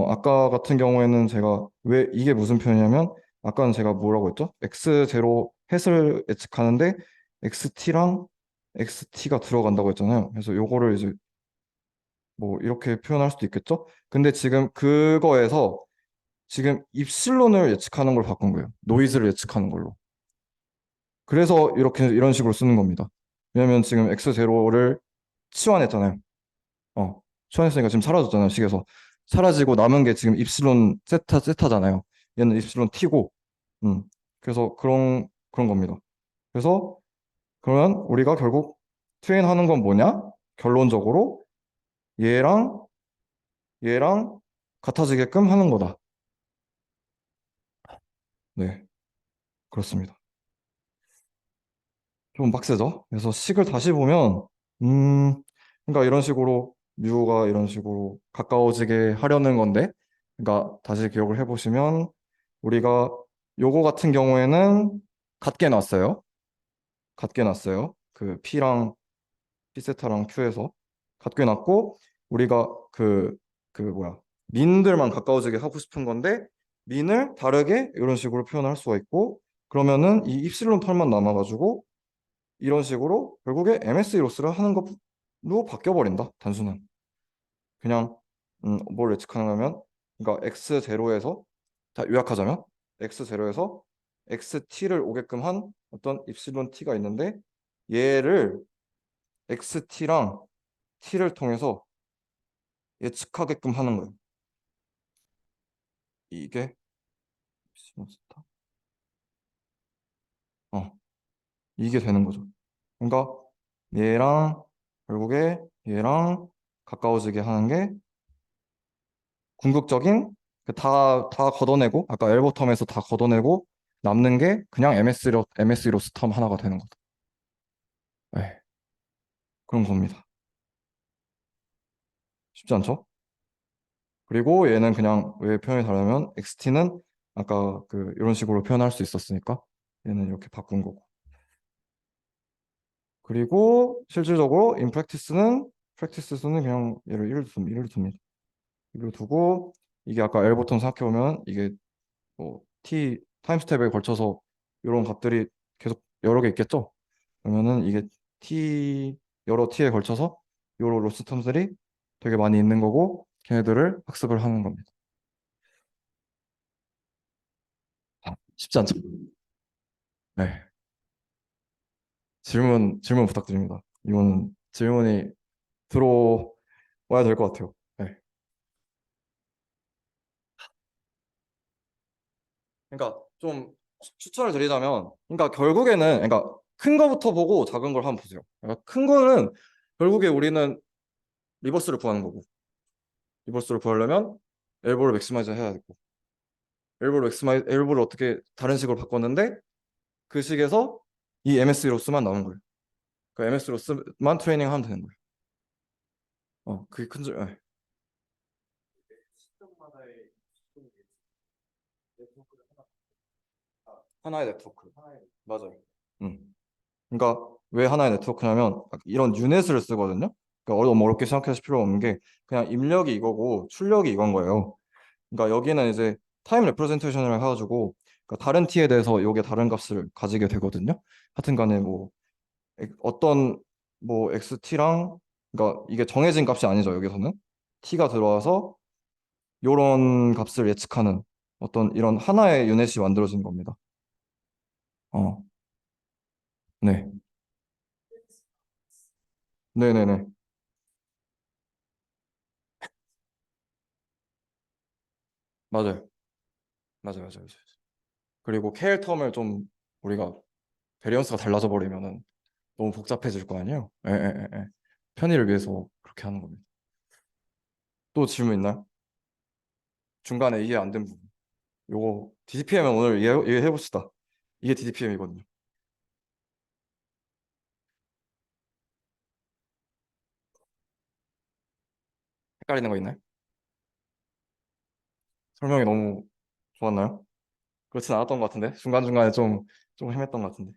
아까 같은 경우에는 제가 왜 이게 무슨 표현이냐면 아까는 제가 뭐라고 했죠? x0 햇을 예측하는데 xt랑 xt가 들어간다고 했잖아요. 그래서 요거를 이제 뭐 이렇게 표현할 수도 있겠죠? 근데 지금 그거에서 지금 입실론을 예측하는 걸 바꾼 거예요. 노이즈를 예측하는 걸로. 그래서 이렇게 이런 식으로 쓰는 겁니다. 왜냐면 지금 x0를 치환했잖아요. 어, 치환했으니까 지금 사라졌잖아요. 식에서. 사라지고 남은 게 지금 입실론 세타잖아요. 얘는 입실론 t고, 음. 그래서 그런 겁니다. 그래서 그러면 우리가 결국 트레인하는 건 뭐냐? 결론적으로 얘랑 얘랑 같아지게끔 하는 거다. 네, 그렇습니다. 좀 빡세죠? 그래서 식을 다시 보면, 그러니까 이런 식으로 뮤가 이런 식으로 가까워지게 하려는 건데, 그러니까 다시 기억을 해보시면 우리가 요거 같은 경우에는 같게 놨어요. 같게 놨어요. 그 P랑 P세타랑 Q에서 같게 놨고 우리가 그 뭐야 민들만 가까워지게 하고 싶은 건데 민을 다르게 이런 식으로 표현할 수가 있고 그러면은 이 입실론 털만 남아가지고 이런 식으로 결국에 MSE 로스를 하는 것로 바뀌어버린다. 단순한. 그냥 뭘 예측하냐면 그러니까 X0에서 자 요약하자면 X0에서 XT를 오게끔 한 어떤 입실론 T가 있는데 얘를 XT랑 T를 통해서 예측하게끔 하는 거예요. 이게 입실론 세타? 어 이게 되는 거죠. 그러니까 얘랑 결국에 얘랑 가까워지게 하는 게 궁극적인 다 걷어내고 아까 엘버텀에서 다 걷어내고 남는 게 그냥 MS로 스텀 하나가 되는 거다. 네, 그런 겁니다. 쉽지 않죠? 그리고 얘는 그냥 왜 표현이 다르냐면 XT는 아까 이런 식으로 표현할 수 있었으니까 얘는 이렇게 바꾼 거고. 그리고 실질적으로 in practice는 그냥 얘를 1을 둡니다. 1을 두고 이게 아까 엘버텀 생각해보면 이게 뭐 t 타임 스텝에 걸쳐서 이런 값들이 계속 여러 개 있겠죠? 그러면은 이게 여러 t에 걸쳐서 요런 로스 텀들이 되게 많이 있는 거고 걔네들을 학습을 하는 겁니다. 쉽지 않죠? 네. 질문 부탁드립니다. 이건 질문이 들어와야 될 것 같아요. 네. 그러니까 좀 추천을 드리자면, 그러니까 결국에는, 그러니까 큰 거부터 보고 작은 걸 한번 보세요. 그러니까 큰 거는 결국에 우리는 리버스를 구하는 거고, 리버스를 구하려면 엘보를 맥시마이즈 해야 되고, 엘보를 어떻게 다른 식으로 바꿨는데 그 식에서 이 MS 로스만 나온 거예요. 그 MS 로스만 트레이닝 하면 되는 거예요. 그게 큰 점. 예. 시점마다의 네트워크를 하나의 네트워크. 하나의 맞아요. 그러니까 왜 하나의 네트워크냐면 이런 유넷을 쓰거든요. 그러니까 너무 어렵게 생각하실 필요 없는 게 그냥 입력이 이거고 출력이 이건 거예요. 그러니까 여기는 이제 타임 레프레젠테이션을 해가지고 그러니까 다른 t에 대해서 이게 다른 값을 가지게 되거든요. 하여튼간에 뭐 어떤 뭐 xt랑 그러니까 이게 정해진 값이 아니죠. 여기서는 t가 들어와서 요런 값을 예측하는 어떤 이런 하나의 유닛이 만들어지는 겁니다. 어, 네, 네네네, 맞아요, 맞아요, 맞아요, 맞아요. 그리고 KL 텀을 좀 우리가 베리언스가 달라져 버리면은 너무 복잡해질 거 아니에요? 예, 예, 예, 예. 편의를 위해서 그렇게 하는 겁니다. 또 질문 있나요? 중간에 이해 안 된 부분. 요거 DDPM은 오늘 이해해 봅시다. 이게 DDPM이거든요. 헷갈리는 거 있나요? 설명이 너무 좋았나요? 그렇진 않았던 것 같은데 중간중간에 좀 헤맸던 것 같은데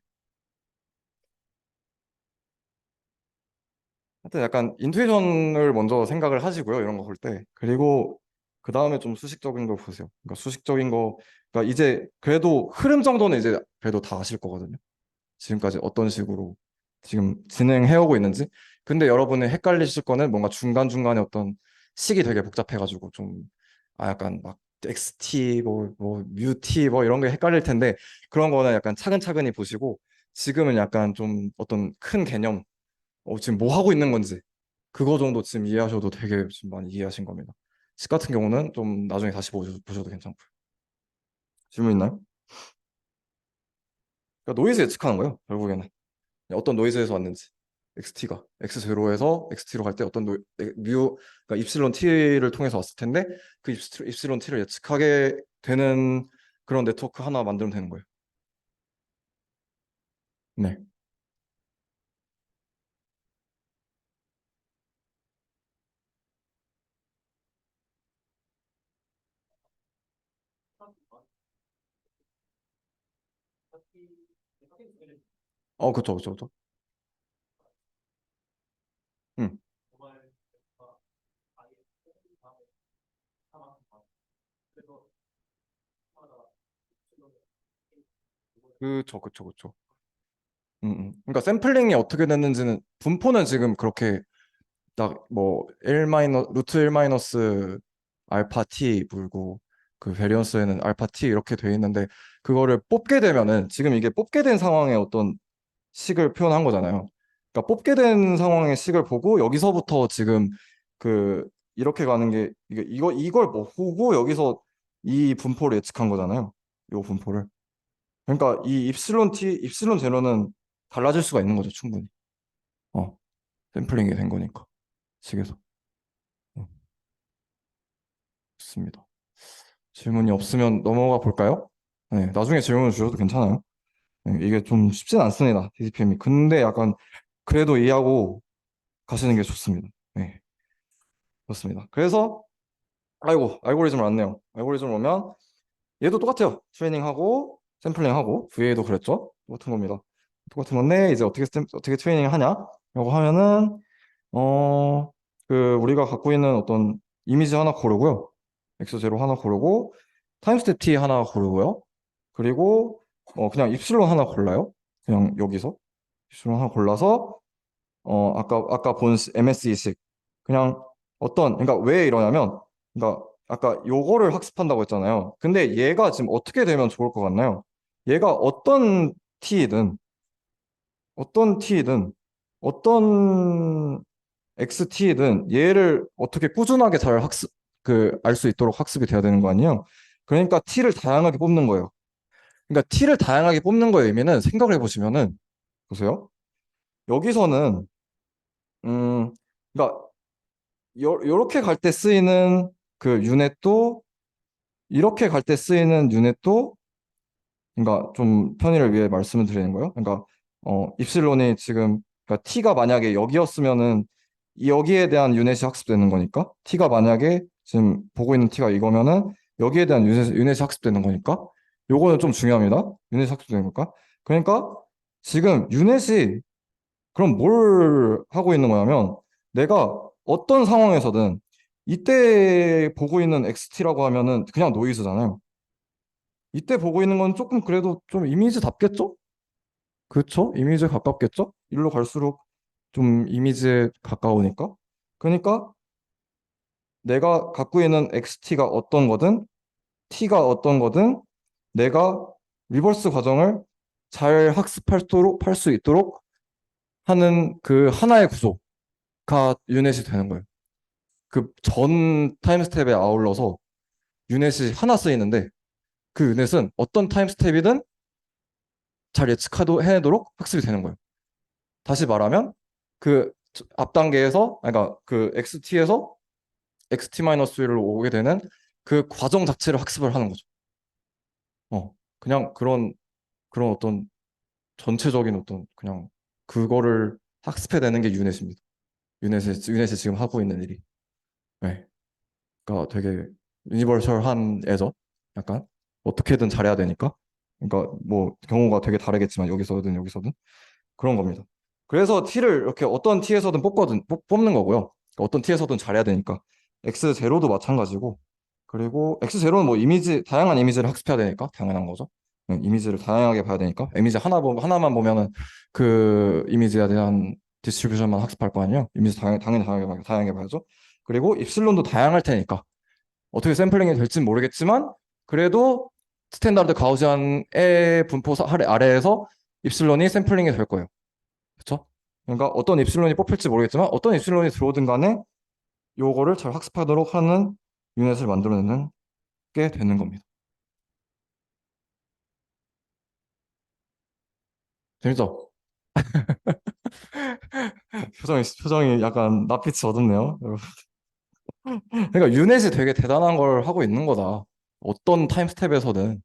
하여튼 약간 인투이션을 먼저 생각을 하시고요 이런 거 볼 때 그리고 그 다음에 좀 수식적인 걸 보세요 그러니까 수식적인 거 그러니까 이제 그래도 흐름 정도는 이제 그래도 다 아실 거거든요 지금까지 어떤 식으로 지금 진행해 오고 있는지 근데 여러분이 헷갈리실 거는 뭔가 중간중간에 어떤 식이 되게 복잡해가지고 좀 약간 막 XT 뭐 뮤T 뭐 이런 게 헷갈릴 텐데 그런 거는 약간 차근차근히 보시고 지금은 약간 좀 어떤 큰 개념 지금 뭐 하고 있는 건지 그거 정도 지금 이해하셔도 되게 지금 많이 이해하신 겁니다. 식 같은 경우는 좀 나중에 다시 보셔도 괜찮고요. 질문 있나요? 그러니까 노이즈 예측하는 거예요. 결국에는 어떤 노이즈에서 왔는지 XT가 X0에서 XT로 갈 때 어떤 그러니까 입실론 T를 통해서 왔을 텐데 그 입실론 T를 예측하게 되는 그런 네트워크 하나 만들면 되는 거예요. 네. 그쵸, 그쵸, 그쵸. 음, 그쵸, 그쵸, 그쵸. 그러니까 샘플링이 어떻게 됐는지는 분포는 지금 그렇게 딱 뭐 1 마이너 루트 1 마이너스 알파 t 물고 그 베리언스에는 알파 t 이렇게 돼 있는데 그거를 뽑게 되면은 지금 이게 뽑게 된 상황의 어떤 식을 표현한 거잖아요. 그러니까 뽑게 된 상황의 식을 보고 여기서부터 지금 그 이렇게 가는 게 이걸 뭐 보고 여기서 이 분포를 예측한 거잖아요. 이 분포를. 그러니까 이 입실론 제로는 달라질 수가 있는 거죠, 충분히. 어, 샘플링이 된 거니까 식에서. 좋습니다. 질문이 없으면 넘어가 볼까요? 네, 나중에 질문을 주셔도 괜찮아요. 네, 이게 좀 쉽진 않습니다. DCPM이. 근데 약간 그래도 이해하고 가시는 게 좋습니다. 네, 좋습니다. 그래서 아이고 알고리즘을 왔네요. 알고리즘 오면 얘도 똑같아요. 트레이닝하고 샘플링하고 VA도 그랬죠. 똑같은 겁니다. 똑같은 건데 이제 어떻게 트레이닝을 하냐라고 하면은 어 우리가 갖고 있는 어떤 이미지 하나 고르고요. X0 하나 고르고 타임스텝 T 하나 고르고요. 그리고 그냥 입실론 하나 골라요. 그냥 여기서 입실론 하나 골라서 아까 본 MSE식 그냥 그러니까 왜 이러냐면 그러니까 아까 요거를 학습한다고 했잖아요. 근데 얘가 지금 어떻게 되면 좋을 것 같나요? 얘가 어떤 T이든 어떤 XT든 얘를 어떻게 꾸준하게 잘 알 수 있도록 학습이 돼야 되는 거 아니에요? 그러니까 T를 다양하게 뽑는 거예요. 그러니까 T를 다양하게 뽑는 거의 의미는 생각을 해보시면은 보세요. 여기서는 그러니까 요렇게 갈 때 쓰이는 그 유넷도 이렇게 갈 때 쓰이는 유넷도 그러니까 좀 편의를 위해 말씀을 드리는 거예요. 그러니까 입실론이 지금 그러니까 t가 만약에 여기였으면은 여기에 대한 유넷이 학습되는 거니까 t가 만약에 지금 보고 있는 t가 이거면은 여기에 대한 유넷이 학습되는 거니까 요거는 좀 중요합니다. 유넷이 학습되는 거니까 그러니까 지금 유넷이 그럼 뭘 하고 있는 거냐면 내가 어떤 상황에서든 이때 보고 있는 XT라고 하면은 그냥 노이즈잖아요. 이때 보고 있는 건 조금 그래도 좀 이미지답겠죠? 그렇죠? 이미지에 가깝겠죠? 일로 갈수록 좀 이미지에 가까우니까. 그러니까 내가 갖고 있는 XT가 어떤 거든 T가 어떤 거든 내가 리버스 과정을 잘 학습할 수 있도록 하는 그 하나의 구조가 유넷이 되는 거예요. 그 전 타임 스텝에 아울러서 유넷이 하나 쓰이는데 그 유넷은 어떤 타임 스텝이든 잘 해내도록 학습이 되는 거예요. 다시 말하면 그 앞 단계에서 그러니까 그 XT에서 XT-1로 오게 되는 그 과정 자체를 학습을 하는 거죠. 그냥 그런 어떤 전체적인 어떤 그냥 그거를 학습해내는 게 유넷입니다. 유넷이 지금 하고 있는 일이. 네. 그러니까 되게 유니버설한 애죠. 약간 어떻게든 잘해야 되니까. 그러니까 뭐 경우가 되게 다르겠지만 여기서든 그런 겁니다. 그래서 T를 이렇게 어떤 T에서든 뽑는 거고요. 그러니까 어떤 T에서든 잘해야 되니까. X0도 마찬가지고. 그리고 X0는 뭐 다양한 이미지를 학습해야 되니까 당연한 거죠. 이미지를 다양하게 봐야 되니까. 이미지 하나만 보면은 그 이미지에 대한 디스트리뷰션만 학습할 거 아니에요. 이미지 당연히 다양하게 봐야죠. 그리고 입실론도 다양할 테니까. 어떻게 샘플링이 될지는 모르겠지만 그래도 스탠다드 가우지안의 아래에서 입실론이 샘플링이 될 거예요. 그렇죠? 그러니까 어떤 입실론이 뽑힐지 모르겠지만 어떤 입실론이 들어오든 간에 요거를 잘 학습하도록 하는 유닛을 만들어내는 게 되는 겁니다. 재밌죠? 표정이 약간 낯빛이 어둡네요. 여러분. 그러니까 유닛이 되게 대단한 걸 하고 있는 거다. 어떤 타임 스텝에서든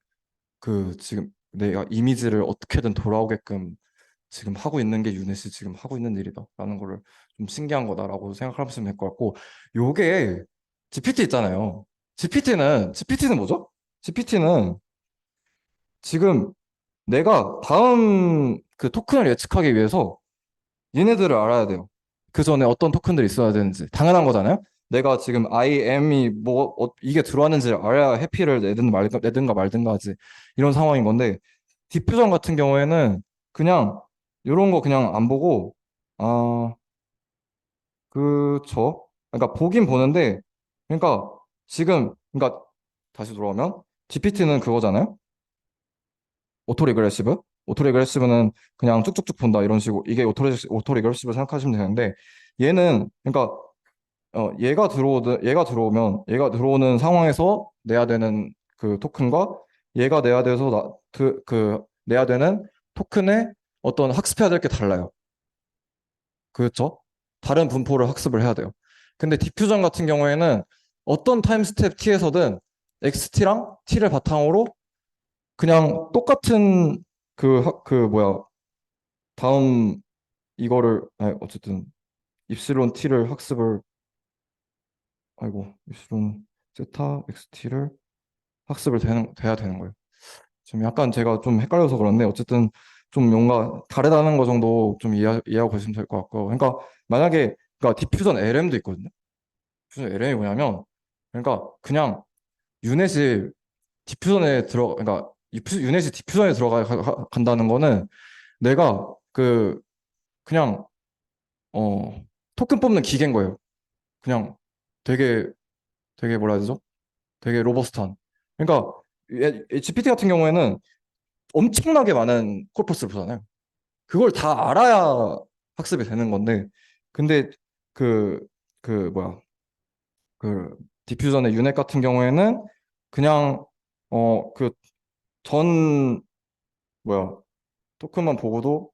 그 지금 내가 이미지를 어떻게든 돌아오게끔 지금 하고 있는 게 유넷이 지금 하고 있는 일이다라는 거를 좀 신기한 거다라고 생각하시면 될 것 같고 요게 GPT 있잖아요. GPT는 뭐죠? GPT는 지금 내가 다음 그 토큰을 예측하기 위해서 얘네들을 알아야 돼요. 그 전에 어떤 토큰들이 있어야 되는지 당연한 거잖아요. 내가 지금 IM이 뭐 이게 들어왔는지를 알아야 해피를 내든가 말든가 하지 이런 상황인 건데 디퓨전 같은 경우에는 그냥 이런 거 그냥 안 보고 아 그쵸. 그러니까 보긴 보는데 그러니까 그러니까 다시 돌아오면 GPT는 그거잖아요. 오토리그레시브. 오토리그레시브는 그냥 쭉쭉쭉 본다 이런 식으로 이게 오토리그레시브 생각하시면 되는데 얘는 그러니까 얘가 들어오는 상황에서 내야 되는 그 토큰과 얘가 내야 돼서 내야 되는 토큰의 어떤 학습해야 될 게 달라요. 그렇죠? 다른 분포를 학습을 해야 돼요. 근데 디퓨전 같은 경우에는 어떤 타임 스텝 T에서든 XT랑 T를 바탕으로 그냥 똑같은 그 뭐야 다음 이거를 아니, 어쨌든 입실론 T를 학습을 아이고 입실론 세타 XT를 학습을 돼야 되는 거예요. 지금 약간 제가 좀 헷갈려서 그런데 어쨌든 좀 뭔가 다르다는 거 정도 좀 이해하고 계시면 될 것 같고 그러니까 만약에 그러니까 디퓨전 LM도 있거든요. 디퓨전 LM이 뭐냐면 그러니까 그냥 유넷이 그러니까 유넷이 디퓨전에 간다는 거는 내가 그냥 토큰 뽑는 기계인 거예요. 그냥 되게 되게 뭐라 해야 되죠? 되게 로버스트한. 그러니까 GPT 같은 경우에는 엄청나게 많은 코퍼스를 보잖아요. 그걸 다 알아야 학습이 되는 건데, 근데 그, 뭐야, 그, 디퓨전의 유넷 같은 경우에는 그냥, 그 전, 뭐야, 토큰만 보고도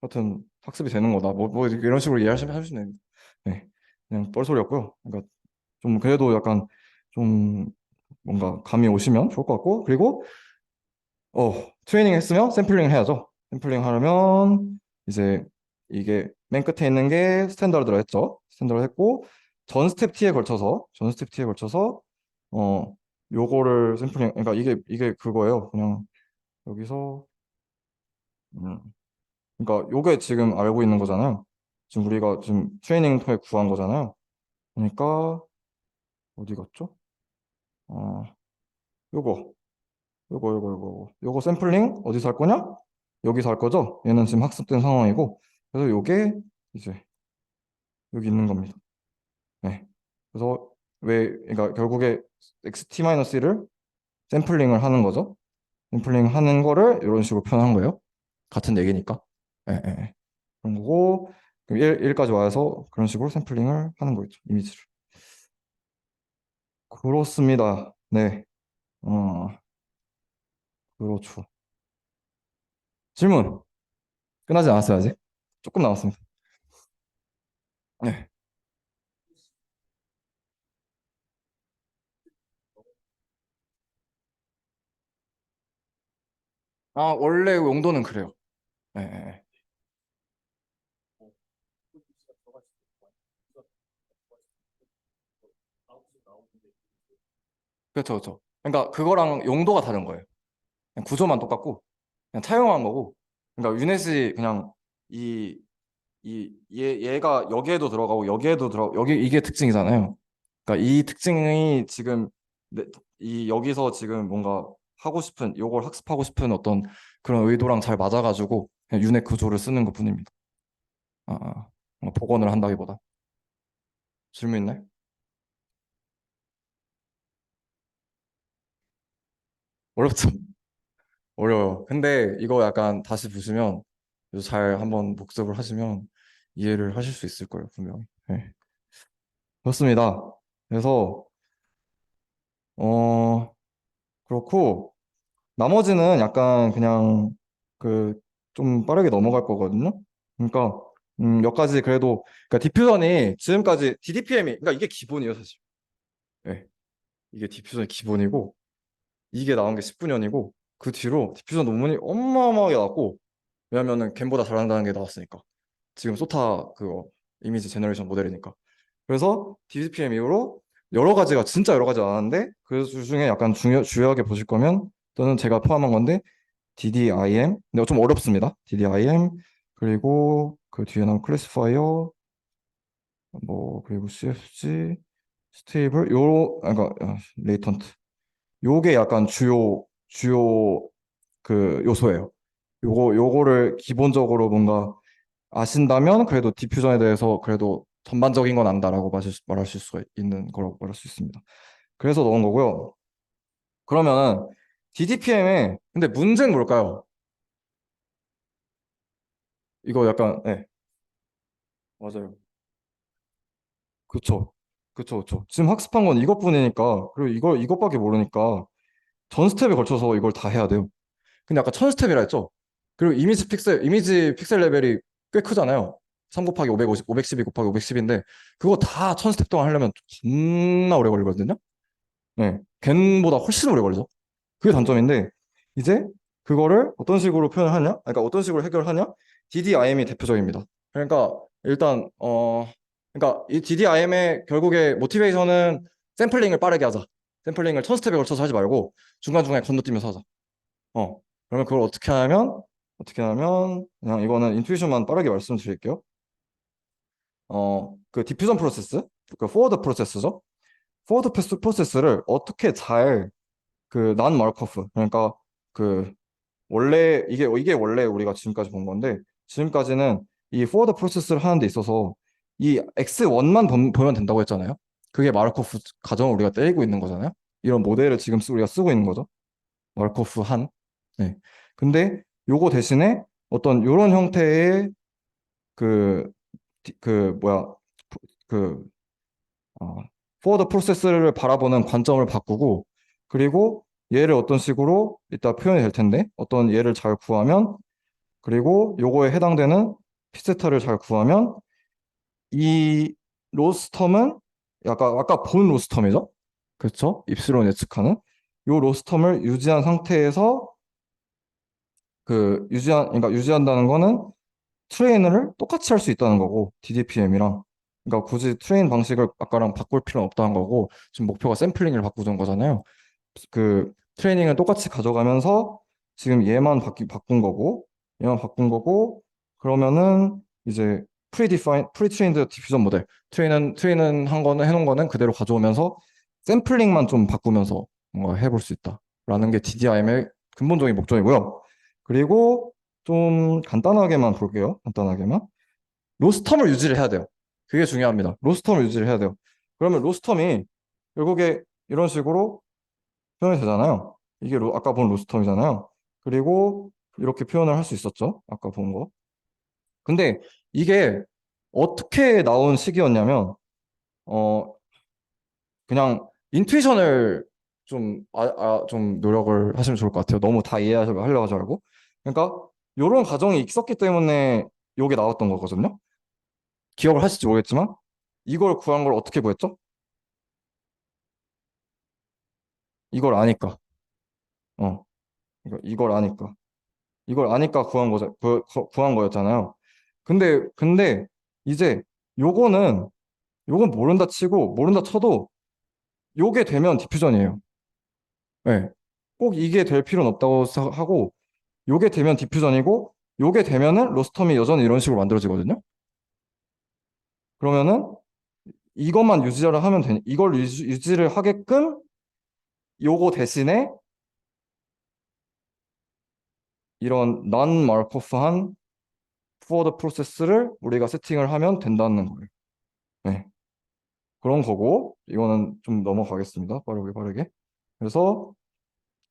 하여튼 학습이 되는 거다. 뭐 이런 식으로 하시면 됩니다. 네. 그냥 뻘소리였고요. 그러니까 좀 그래도 약간 좀 뭔가 감이 오시면 좋을 것 같고, 그리고 트레이닝 했으면 샘플링 해야죠. 샘플링 하려면 이제 이게 맨 끝에 있는 게 스탠다드라 했죠. 스탠다드 했고 전 스텝 T에 걸쳐서 어 요거를 샘플링 그러니까 이게 그거예요. 그냥 여기서 음, 그러니까 요게 지금 알고 있는 거잖아요. 지금 우리가 지금 트레이닝 통해 구한 거잖아요. 그러니까 어디 갔죠? 어 요거 요거 샘플링 어디서 할 거냐? 여기서 할 거죠? 얘는 지금 학습된 상황이고 그래서 요게 이제 여기 있는 겁니다. 네. 그래서 그러니까 결국에 xt-1을 샘플링을 하는 거죠. 샘플링 하는 거를 이런 식으로 표현한 거예요. 같은 얘기니까. 예, 예, 예. 그런 거고, 1까지 와서 그런 식으로 샘플링을 하는 거겠죠. 이미지를. 그렇습니다. 네. 어, 그렇죠. 질문. 끝나지 않았어요, 아직. 조금 남았습니다. 네. 아, 원래 용도는 그래요. 예, 예, 예. 가 들어갈 수도 있고 아웃풋 나오는데 그렇죠, 그렇죠. 그러니까 그거랑 용도가 다른 거예요. 그냥 구조만 똑같고, 그냥 차용한 거고. 그러니까 유넷이 그냥 이 얘가 여기에도 들어가고 여기에도 여기 이게 특징이잖아요. 그러니까 이 특징이 지금 이 여기서 지금 뭔가 하고 싶은 요걸 학습하고 싶은 어떤 그런 의도랑 잘 맞아가지고 그냥 유넷 구조를 쓰는 것뿐입니다. 복원을 한다기보다. 질문 있나요? 어렵죠? 어려워요. 근데 이거 약간 다시 보시면 잘 한번 복습을 하시면 이해를 하실 수 있을 거예요, 분명히. 네. 그렇습니다. 그래서 어 그렇고 나머지는 약간 그냥 그 좀 빠르게 넘어갈 거거든요. 그러니까 몇 가지 그래도 그러니까 디퓨전이 지금까지 DDPM이 그러니까 이게 기본이에요, 사실. 네. 이게 디퓨전이 기본이고 이게 나온 게 19년이고 그 뒤로 디퓨전 논문이 어마어마하게 나왔고 왜냐면은 겐보다 잘한다는 게 나왔으니까. 지금 소타 그거 이미지 제너레이션 모델이니까. 그래서 DDPM 이후로 여러 가지가 진짜 여러 가지 나왔는데 그 중에 약간 주요하게 보실 거면 또는 제가 포함한 건데 DDIM 근데 좀 어렵습니다. DDIM 그리고 그 뒤에는 클래시파이어 뭐 그리고 CFG 스테이블 그러니까 레이턴트 요게 약간 주요 그 요소예요. 요거를 기본적으로 뭔가 아신다면 그래도 디퓨전에 대해서 그래도 전반적인 건 안다라고 말하실 수가 있는 거라고 말할 수 있습니다. 그래서 넣은 거고요. 그러면은 DDPM의 근데 문제는 뭘까요? 이거 약간 맞아요. 그쵸. 그쵸, 그쵸. 지금 학습한 건 이것뿐이니까, 그리고 이것밖에 모르니까, 전 스텝에 걸쳐서 이걸 다 해야 돼요. 근데 아까 1000스텝이라 했죠? 그리고 이미지 픽셀 레벨이 꽤 크잖아요. 3 곱하기 550, 512 곱하기 510인데, 그거 다 1000스텝 동안 하려면 겁나 오래 걸리거든요? 네. 겐보다 훨씬 오래 걸리죠. 그게 단점인데, 이제 그거를 어떤 식으로 표현하냐? 그러니까 어떤 식으로 해결하냐? DDIM이 대표적입니다. 그러니까 일단 그러니까 이 DDIM의 결국에 모티베이션은 샘플링을 빠르게 하자. 샘플링을 1000스텝에 걸쳐서 하지 말고 중간중간에 건너뛰면서 하자. 그러면 그걸 어떻게 하면 그냥 이거는 인투이션만 빠르게 말씀드릴게요. 그 디퓨전 프로세스, 그 포워드 프로세스죠. 포워드 프로세스를 어떻게 잘 그 난 마르코프 그러니까 그 원래 이게 원래 우리가 지금까지 본 건데 지금까지는 이 포워드 프로세스를 하는 데 있어서 이 X1만 보면 된다고 했잖아요. 그게 마르코프 가정을 우리가 떼고 있는 거잖아요. 이런 모델을 지금 우리가 쓰고 있는 거죠. 마르코프 한. 네. 근데 요거 대신에 어떤 요런 형태의 그, 뭐야, 그, 포워드 프로세스를 바라보는 관점을 바꾸고 그리고 얘를 어떤 식으로 이따 표현이 될 텐데 어떤 얘를 잘 구하면 그리고 요거에 해당되는 피세타를 잘 구하면 이 로스텀은 약간 아까 본 로스텀이죠? 그렇죠? 입술로 예측하는 요 로스텀을 유지한 상태에서 그러니까 유지한다는 거는 트레이너를 똑같이 할 수 있다는 거고 DDPM이랑 그러니까 굳이 트레인 방식을 아까랑 바꿀 필요는 없다는 거고 지금 목표가 샘플링을 바꾸는 거잖아요. 그 트레이닝을 똑같이 가져가면서 지금 바꾼 거고 얘만 바꾼 거고 그러면은 이제 프리트레인드 디퓨전 모델 트레인은 한 거는 해놓은 거는 그대로 가져오면서 샘플링만 좀 바꾸면서 뭔가 해볼 수 있다라는 게 DDIM의 근본적인 목적이고요. 그리고 좀 간단하게만 볼게요. 간단하게만 로스텀을 유지를 해야 돼요. 그게 중요합니다. 로스텀을 유지를 해야 돼요. 그러면 로스텀이 결국에 이런 식으로 표현이 되잖아요. 이게 아까 본 로스텀이잖아요. 그리고 이렇게 표현을 할 수 있었죠. 아까 본 거. 근데 이게 어떻게 나온 식이었냐면 어 그냥 인투이션을 좀 노력을 하시면 좋을 것 같아요. 너무 다 이해하려고 하지 말고. 그러니까 이런 과정이 있었기 때문에 이게 나왔던 거거든요. 기억을 하실지 모르겠지만 이걸 구한 걸 어떻게 구했죠? 이걸 아니까. 어, 이걸 아니까. 이걸 아니까 구한 거죠. 구한 거였잖아요. 근데 이제 요거는 요건 모른다 치고 모른다 쳐도 요게 되면 디퓨전이에요. 네. 꼭 이게 될 필요는 없다고 하고 요게 되면 디퓨전이고 요게 되면은 로스텀이 여전히 이런 식으로 만들어지거든요. 그러면은 이것만 유지를 하면 되니 이걸 유지를 하게끔 요거 대신에 이런 non 마르코프한 forward 프로세스를 우리가 세팅을 하면 된다는 거예요. 네. 그런 거고 이거는 좀 넘어가겠습니다. 빠르게 빠르게. 그래서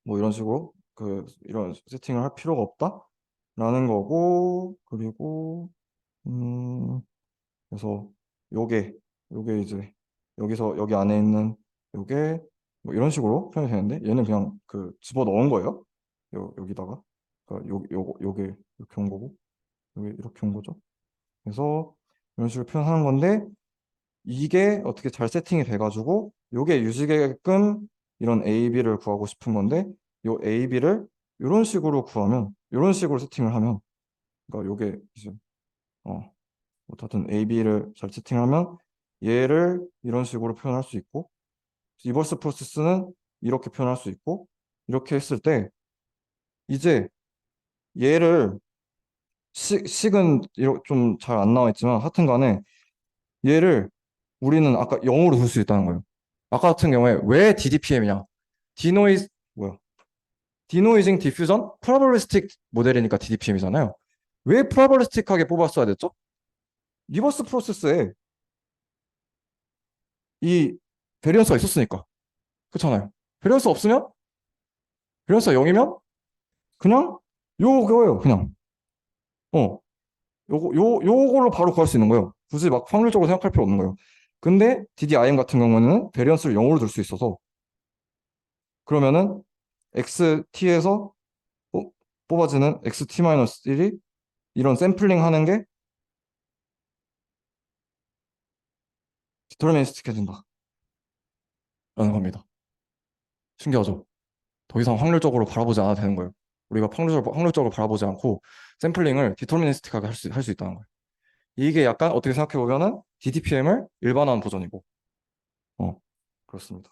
뭐 이런 식으로 이런 세팅을 할 필요가 없다라는 거고 그리고 음 그래서 요게 요게 이제 여기서 여기 안에 있는 요게 뭐 이런 식으로 표현이 되는데 얘는 그냥 집어 넣은 거예요. 여기다가 그러니까 요게 이렇게 온 거고 요게 이렇게 온 거죠. 그래서 이런 식으로 표현하는 건데 이게 어떻게 잘 세팅이 돼가지고 요게 유지되게끔 이런 A, B를 구하고 싶은 건데 요 A, B를 이런 식으로 구하면 이런 식으로 세팅을 하면 그러니까 요게 이제 어 어쨌든 A, B를 잘 세팅하면 얘를 이런 식으로 표현할 수 있고 리버스 프로세스는 이렇게 표현할 수 있고 이렇게 했을 때 이제 얘를 식은 좀 잘 안 나와 있지만 하여튼 간에 얘를 우리는 아까 0으로 둘 수 있다는 거예요. 아까 같은 경우에 왜 DDPM이냐? 디노이즈 뭐야? 디노이징 디퓨전 프로바빌리스틱 모델이니까 DDPM이잖아요. 왜 프로바빌리스틱하게 뽑았어야 됐죠? 리버스 프로세스에 이 베리언스가 있었으니까. 그렇잖아요. 베리언스 없으면 베리언스가 0이면 그냥 요거예요. 그냥 요걸로 바로 구할 수 있는 거예요. 굳이 막 확률적으로 생각할 필요 없는 거예요. 근데 DDIM 같은 경우는 베리언스를 0으로 둘 수 있어서 그러면은 XT에서 뽑아지는 XT-1이 이런 샘플링 하는 게 디터미니스틱해진다 라는 겁니다. 신기하죠? 더 이상 확률적으로 바라보지 않아도 되는 거예요. 우리가 확률적으로 바라보지 않고 샘플링을 디터미니스틱하게 할 수 있다는 거예요. 이게 약간 어떻게 생각해 보면은 DDPM을 일반화한 버전이고 그렇습니다.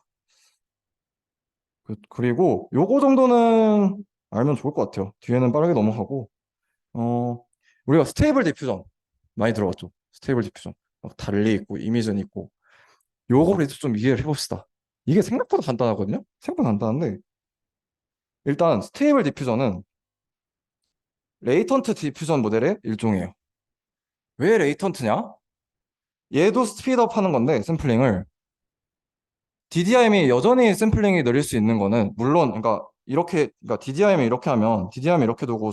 그리고 요거 정도는 알면 좋을 것 같아요. 뒤에는 빠르게 넘어가고 어 우리가 스테이블 디퓨전 많이 들어봤죠. 스테이블 디퓨전 막 달리 있고 이미전 있고 요거를 이제 좀 이해를 해봅시다. 이게 생각보다 간단하거든요. 생각보다 간단한데 일단 스테이블 디퓨전은 레이턴트 디퓨전 모델의 일종이에요. 왜 레이턴트냐? 얘도 스피드업 하는 건데 샘플링을 DDIM이 여전히 샘플링이 느릴 수 있는 거는 물론 그러니까 DDIM을 이렇게 하면 DDIM 이렇게 두고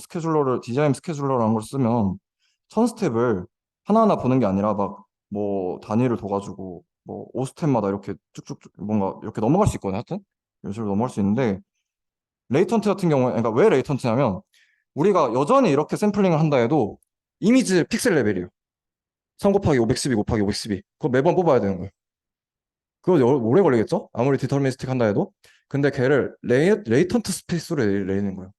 DDIM 스케줄러라는 걸 쓰면 1000스텝을 하나하나 보는 게 아니라 막 뭐 단위를 둬가지고 뭐 5스텝마다 이렇게 쭉쭉 뭔가 이렇게 넘어갈 수 있거든요. 하여튼 이런 식으로 넘어갈 수 있는데 레이턴트 같은 경우에 그러니까 왜 레이턴트냐면 우리가 여전히 이렇게 샘플링을 한다 해도 이미지 픽셀 레벨이에요. 3 곱하기 512 곱하기 512 그거 매번 뽑아야 되는 거예요. 그거 오래 걸리겠죠? 아무리 디터미니스틱 한다 해도. 근데 걔를 레이턴트 스페이스로 내리는 거예요.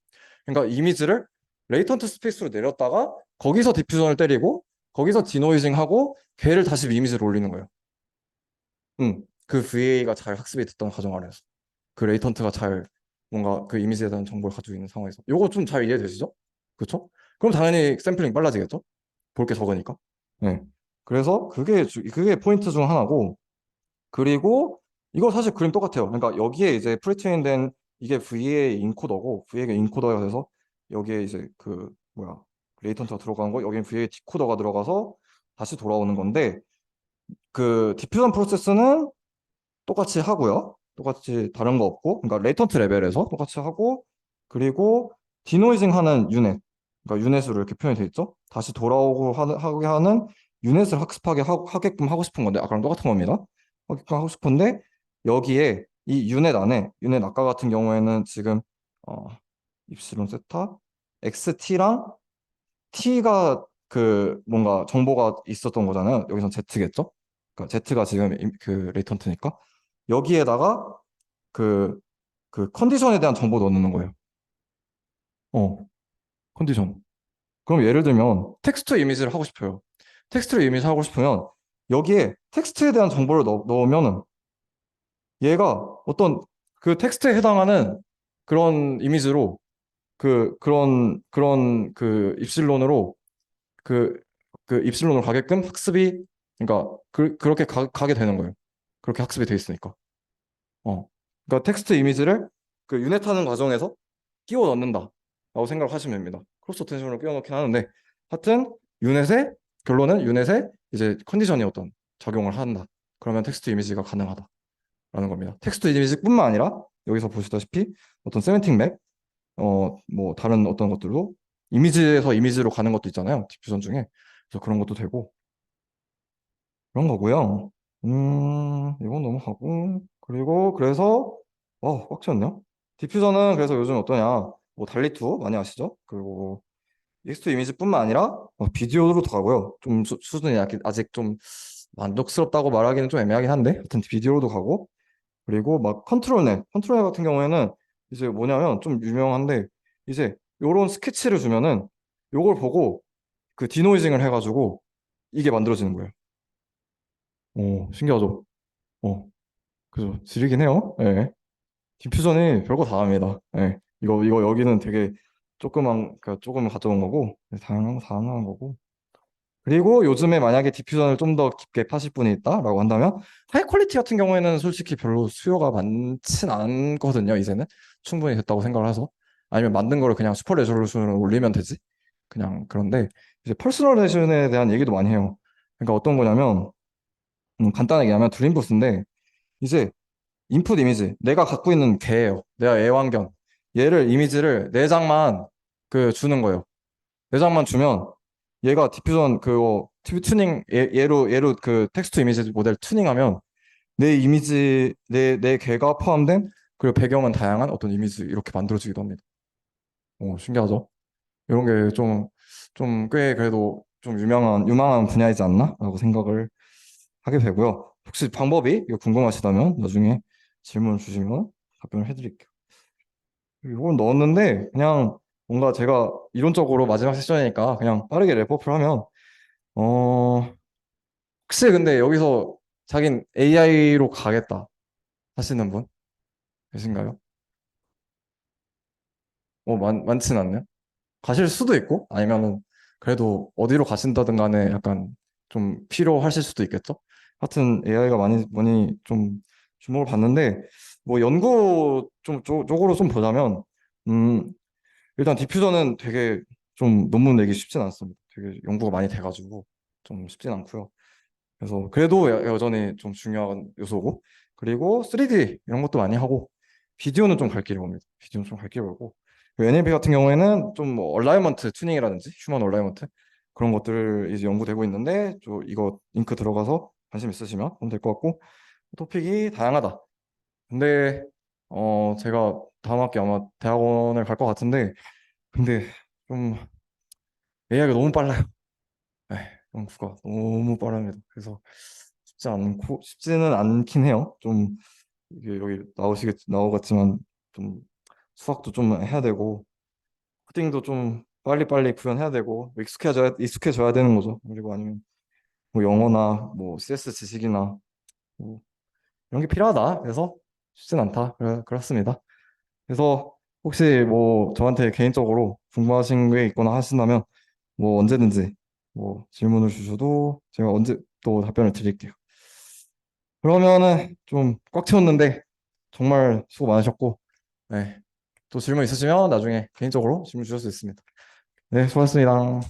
그러니까 이미지를 레이턴트 스페이스로 내렸다가 거기서 디퓨전을 때리고 거기서 디노이징하고 걔를 다시 이미지로 올리는 거예요. 그 VA가 잘 학습이 됐던 과정 아래에서. 그 레이턴트가 잘 뭔가 그 이미지에 대한 정보를 가지고 있는 상황에서. 요거 좀 잘 이해되시죠? 그렇죠? 그럼 당연히 샘플링 빨라지겠죠? 볼 게 적으니까. 네. 그래서 그게 포인트 중 하나고 그리고 이거 사실 그림 똑같아요. 그러니까 여기에 이제 프리트레인된 이게 VA 인코더고 VA가 인코더가 돼서 여기에 이제 레이턴트가 들어가는 거 여기에 VA 디코더가 들어가서 다시 돌아오는 건데 그 디퓨전 프로세스는 똑같이 하고요. 똑같이 다른 거 없고, 그러니까 레이턴트 레벨에서 똑같이 하고, 그리고 디노이징 하는 유닛, 그러니까 유닛으로 이렇게 표현이 돼 있죠. 다시 돌아오고 하게 하는 유닛을 학습하게 하게끔 하고 싶은 건데, 아까랑 똑같은 겁니다. 하게끔 하고 싶은데, 여기에 이 유닛 안에, 유닛 아까 같은 경우에는 지금, 어, 입실론 세타, XT랑 T가 그 뭔가 정보가 있었던 거잖아요. 여기선 Z겠죠? 그러니까 Z가 지금 그 레이턴트니까. 여기에다가 그, 그 컨디션에 대한 정보 넣는 거예요. 어, 컨디션. 그럼 예를 들면 텍스트 이미지를 하고 싶어요. 텍스트 이미지 하고 싶으면 여기에 텍스트에 대한 정보를 넣으면은 얘가 어떤 그 텍스트에 해당하는 그런 이미지로 그런 그 입실론으로 그, 그 입실론으로 가게끔 학습이 그러니까 그렇게 가게 되는 거예요. 그렇게 학습이 돼 있으니까. 그러니까 텍스트 이미지를 그 유닛 하는 과정에서 끼워 넣는다라고 생각하시면 됩니다. 크로스 텐션으로 끼워 넣긴 하는데 하여튼 유닛에 결론은 유닛에 이제 컨디션이 어떤 작용을 한다. 그러면 텍스트 이미지가 가능하다라는 겁니다. 텍스트 이미지뿐만 아니라 여기서 보시다시피 어떤 세멘틱 맵, 뭐 다른 어떤 것들도 이미지에서 이미지로 가는 것도 있잖아요. 디퓨전 중에. 그래서 그런 것도 되고 그런 거고요. 이건 넘어가고 그리고 그래서 꽉 찼네요. 디퓨저는 그래서 요즘 어떠냐? 뭐 달리2 많이 아시죠? 그리고 텍스트 이미지뿐만 아니라 비디오로도 가고요. 좀 수준이 아직 좀 만족스럽다고 말하기는 좀 애매하긴 한데, 하여튼 비디오로도 가고 그리고 막 컨트롤넷 같은 경우에는 이제 뭐냐면 좀 유명한데 이제 요런 스케치를 주면은 요걸 보고 그 디노이징을 해가지고 이게 만들어지는 거예요. 신기하죠? 어, 그죠. 지르긴 해요. 예. 디퓨전이 별거 다 합니다. 예. 이거 여기는 되게 그러니까 조금 가져온 거고, 다양한 거고. 그리고 요즘에 만약에 디퓨전을 좀 더 깊게 파실 분이 있다라고 한다면, 하이 퀄리티 같은 경우에는 솔직히 별로 수요가 많진 않거든요, 이제는. 충분히 됐다고 생각을 해서. 아니면 만든 거를 그냥 슈퍼 레졸루션으로 올리면 되지. 그냥 그런데, 이제 퍼스널레이션에 대한 얘기도 많이 해요. 그러니까 어떤 거냐면, 간단하게 얘기하면 드림보스인데, 이제 인풋 이미지 내가 갖고 있는 개예요. 내가 애완견. 얘를 이미지를 네 장만 그 주는 거예요. 네 장만 주면 얘가 디퓨전 그거 TV 튜닝 얘로 그 텍스트 이미지 모델 튜닝하면 내 이미지 내 개가 포함된 그리고 배경은 다양한 어떤 이미지 이렇게 만들어지기도 합니다. 신기하죠? 이런 게 좀 꽤 그래도 좀 유망한 분야이지 않나? 라고 생각을 하게 되고요. 혹시 방법이 이거 궁금하시다면 나중에 질문 주시면 답변을 해드릴게요. 이걸 넣었는데 그냥 뭔가 제가 이론적으로 마지막 세션이니까 그냥 빠르게 랩업을 하면 어 혹시 근데 여기서 자긴 AI로 가겠다 하시는 분 계신가요? 많진 않네요. 가실 수도 있고 아니면은 그래도 어디로 가신다든 간에 약간 좀 필요하실 수도 있겠죠. 하여튼 AI가 많이 좀 주목을 받는데 뭐 연구 쪽으로 좀 보자면 음 일단 디퓨저는 되게 좀 논문 내기 쉽진 않습니다. 되게 연구가 많이 돼가지고 좀 쉽진 않고요. 그래서 그래도 여전히 좀 중요한 요소고 그리고 3D 이런 것도 많이 하고 비디오는 좀 갈 길이 봅니다. 비디오는 좀 갈 길이 멀고 NLP 같은 경우에는 좀뭐 얼라이먼트 튜닝이라든지 휴먼 얼라이먼트 그런 것들 이제 연구되고 있는데 이거 링크 들어가서 관심 있으시면 보면 될 것 같고 토픽이 다양하다. 근데 제가 다음 학기 아마 대학원을 갈 것 같은데 근데 좀 AI가 너무 빨라요. 에이, 연구가 너무 빠릅니다. 그래서 쉽지는 않긴 해요. 좀 이게 여기 나오겠지만 좀 수학도 좀 해야 되고 코딩도 좀 빨리빨리 구현해야 되고 뭐 익숙해져야 되는 거죠. 그리고 아니면 뭐 영어나 뭐 CS 지식이나 뭐 이런 게 필요하다. 그래서 쉽진 않다. 그렇습니다. 그래서 혹시 뭐 저한테 개인적으로 궁금하신 게 있거나 하신다면 뭐 언제든지 뭐 질문을 주셔도 제가 언제 또 답변을 드릴게요. 그러면은 좀 꽉 채웠는데 정말 수고 많으셨고, 네. 또 질문 있으시면 나중에 개인적으로 질문 주실 수 있습니다. 네, 수고하셨습니다.